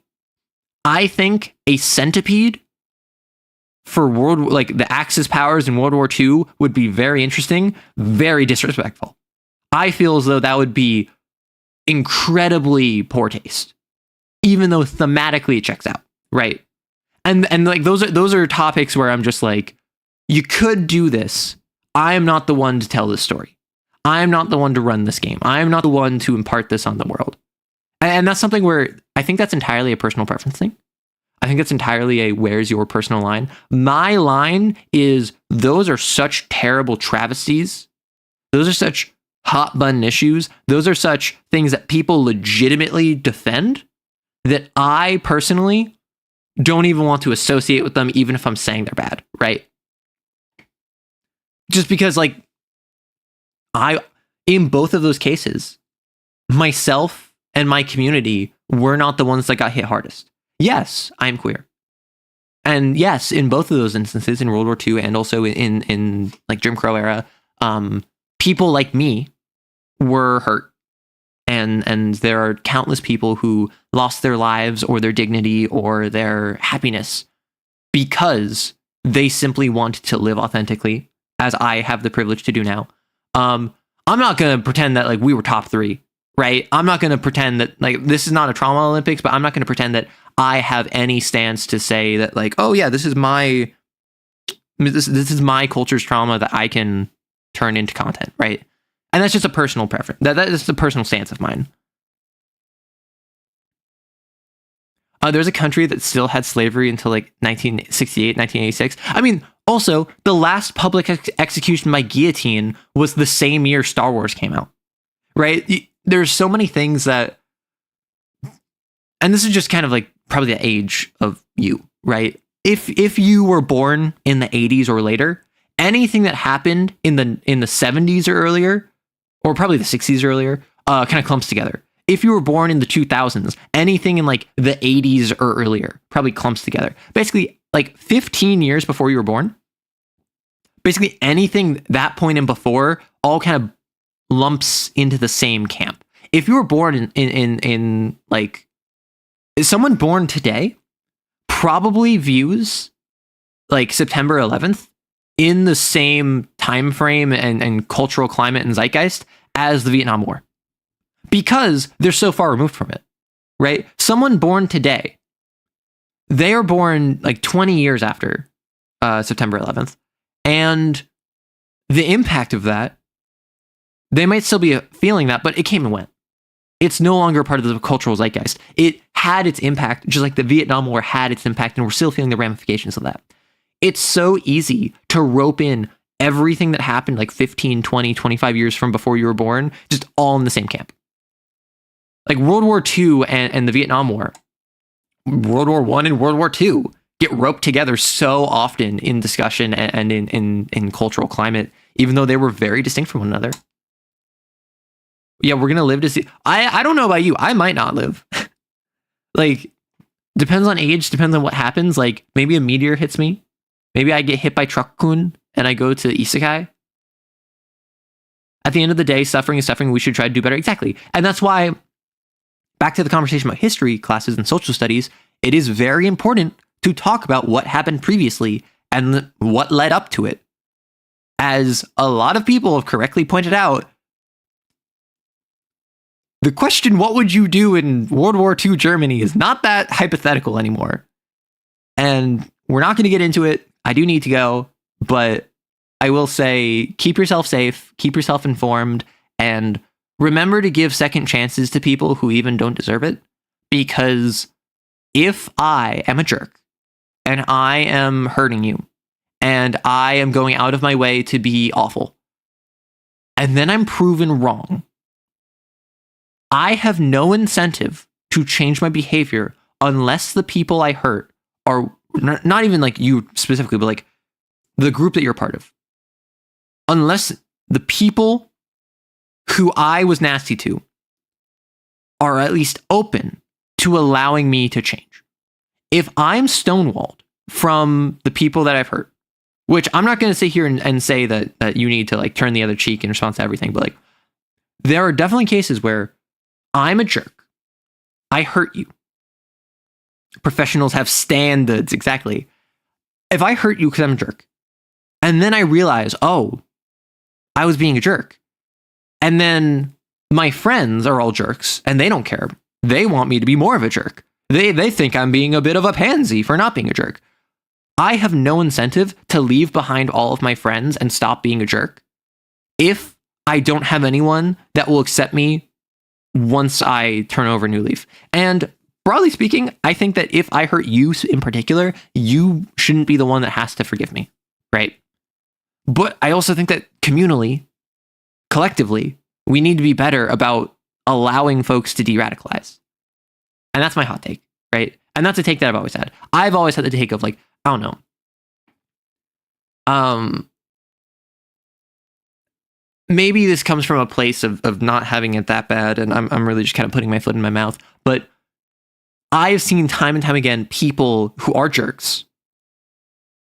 I think a centipede for like the Axis powers in World War II would be very interesting, very disrespectful. I feel as though that would be incredibly poor taste, even though thematically it checks out, right? And like those are topics where I'm just like, you could do this. I am not the one to tell this story. I am not the one to run this game. I am not the one to impart this on the world. And that's something where I think that's entirely a personal preference thing. I think that's entirely a where's your personal line. My line is those are such terrible travesties. Those are such hot button issues. Those are such things that people legitimately defend that I personally don't even want to associate with them, even if I'm saying they're bad, right? Just because like In both of those cases, myself and my community were not the ones that got hit hardest. Yes, I'm queer. And yes, in both of those instances, in World War II and also in like Jim Crow era, people like me were hurt. And there are countless people who lost their lives or their dignity or their happiness because they simply wanted to live authentically, as I have the privilege to do now. I'm not going to pretend that like we were top 3, right? I'm not going to pretend that like this is not a trauma Olympics, but I'm not going to pretend that I have any stance to say that like, oh yeah, this is my culture's trauma that I can turn into content, right? And that's just a personal preference. That is a personal stance of mine. There's a country that still had slavery until like 1968, 1986. I mean, also, the last public execution by guillotine was the same year Star Wars came out, right? There's so many things that, and this is just kind of like probably the age of you, right? If you were born in the 80s or later, anything that happened in the 70s or earlier, or probably the 60s or earlier, kind of clumps together. If you were born in the 2000s, anything in like the 80s or earlier probably clumps together. Basically, like 15 years before you were born, basically anything that point and before all kind of lumps into the same camp. If you were born in like, is someone born today probably views like September 11th in the same time frame and cultural climate and zeitgeist as the Vietnam War, because they're so far removed from it, right? Someone born today, they are born like 20 years after September 11th, and the impact of that, they might still be feeling that, but it came and went. It's no longer part of the cultural zeitgeist. It had its impact, just like the Vietnam War had its impact, and we're still feeling the ramifications of that. It's so easy to rope in everything that happened like 15, 20, 25 years from before you were born, just all in the same camp. Like World War II and the Vietnam War, World War I and World War II get roped together so often in discussion and in cultural climate, even though they were very distinct from one another. Yeah, we're going to live to see. I don't know about you. I might not live. Like, depends on age, depends on what happens. Like, maybe a meteor hits me. Maybe I get hit by Truck-kun and I go to Isekai. At the end of the day, suffering is suffering. We should try to do better. Exactly. And that's why, back to the conversation about history classes and social studies, it is very important to talk about what happened previously and what led up to it. As a lot of people have correctly pointed out, the question, what would you do in World War II Germany, is not that hypothetical anymore. And we're not going to get into it. I do need to go, but I will say, keep yourself safe, keep yourself informed, and remember to give second chances to people who even don't deserve it. Because if I am a jerk and I am hurting you and I am going out of my way to be awful, and then I'm proven wrong, I have no incentive to change my behavior unless the people I hurt are not even like you specifically, but like the group that you're part of. Unless the people who I was nasty to are at least open to allowing me to change. If I'm stonewalled from the people that I've hurt, which I'm not going to sit here and say that you need to like turn the other cheek in response to everything, but like there are definitely cases where I'm a jerk. I hurt you. Professionals have standards, exactly. If I hurt you because I'm a jerk, and then I realize, oh, I was being a jerk, and then my friends are all jerks, and they don't care. They want me to be more of a jerk. They think I'm being a bit of a pansy for not being a jerk. I have no incentive to leave behind all of my friends and stop being a jerk if I don't have anyone that will accept me once I turn over a new leaf. And broadly speaking, I think that if I hurt you in particular, you shouldn't be the one that has to forgive me, right? But I also think that communally, collectively, we need to be better about allowing folks to de-radicalize. And that's my hot take, right? And that's a take that I've always had. I've always had the take of like, I don't know. maybe this comes from a place of not having it that bad, and I'm really just kind of putting my foot in my mouth. But I've seen time and time again people who are jerks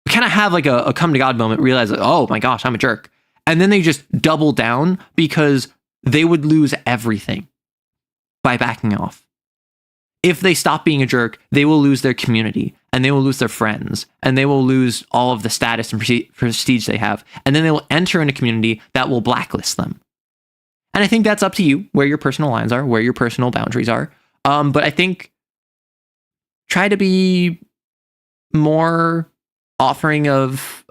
kind of have like a come to God moment, realize like, oh my gosh, I'm a jerk. And then they just double down because they would lose everything by backing off. If they stop being a jerk, they will lose their community, and they will lose their friends, and they will lose all of the status and prestige they have. And then they will enter in a community that will blacklist them. And I think that's up to you, where your personal lines are, where your personal boundaries are. But I think try to be more offering of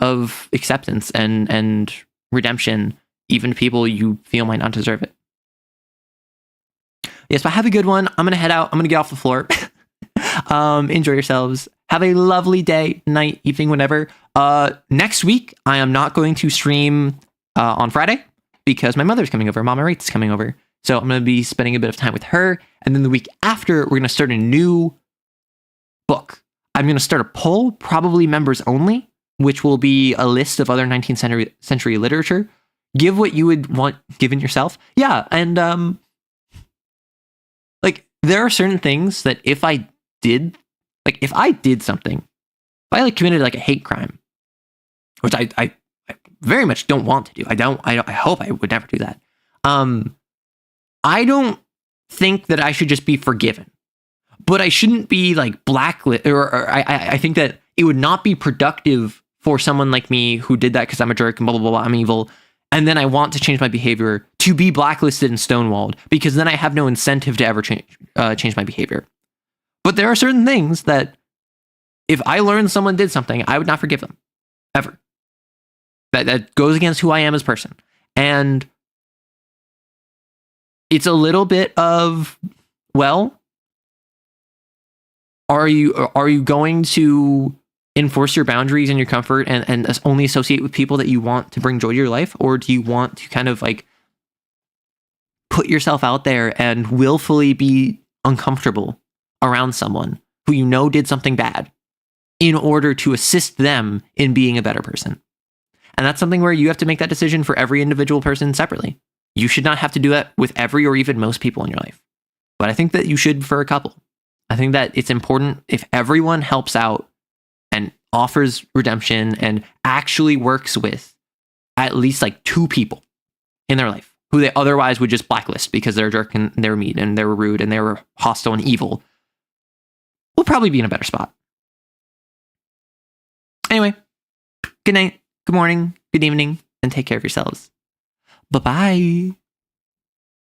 acceptance and redemption, even to people you feel might not deserve it. Yes, but have a good one. I'm going to head out. I'm going to get off the floor. Enjoy yourselves. Have a lovely day, night, evening, whatever. Next week, I am not going to stream on Friday because my mother's coming over. Mama Wraith's coming over. So I'm going to be spending a bit of time with her. And then the week after, we're going to start a new book. I'm going to start a poll, probably members only, which will be a list of other 19th century literature. Give what you would want given yourself. Yeah, and like there are certain things that if I did something, if I like committed like a hate crime, which I very much don't want to do. I hope I would never do that. I don't think that I should just be forgiven. But I shouldn't be like blacklisted, or I think that it would not be productive for someone like me who did that because I'm a jerk and blah, blah, blah, blah, I'm evil. And then I want to change my behavior to be blacklisted and stonewalled, because then I have no incentive to ever change my behavior. But there are certain things that if I learned someone did something, I would not forgive them ever. That goes against who I am as a person. And it's a little bit of, well, are you going to enforce your boundaries and your comfort and only associate with people that you want to bring joy to your life? Or do you want to kind of like put yourself out there and willfully be uncomfortable around someone who you know did something bad in order to assist them in being a better person? And that's something where you have to make that decision for every individual person separately. You should not have to do that with every or even most people in your life. But I think that you should for a couple. I think that it's important if everyone helps out and offers redemption and actually works with at least like 2 people in their life who they otherwise would just blacklist because they're a jerk and they're mean and they were rude and they were hostile and evil, we'll probably be in a better spot. Anyway, good night, good morning, good evening, and take care of yourselves. Bye-bye.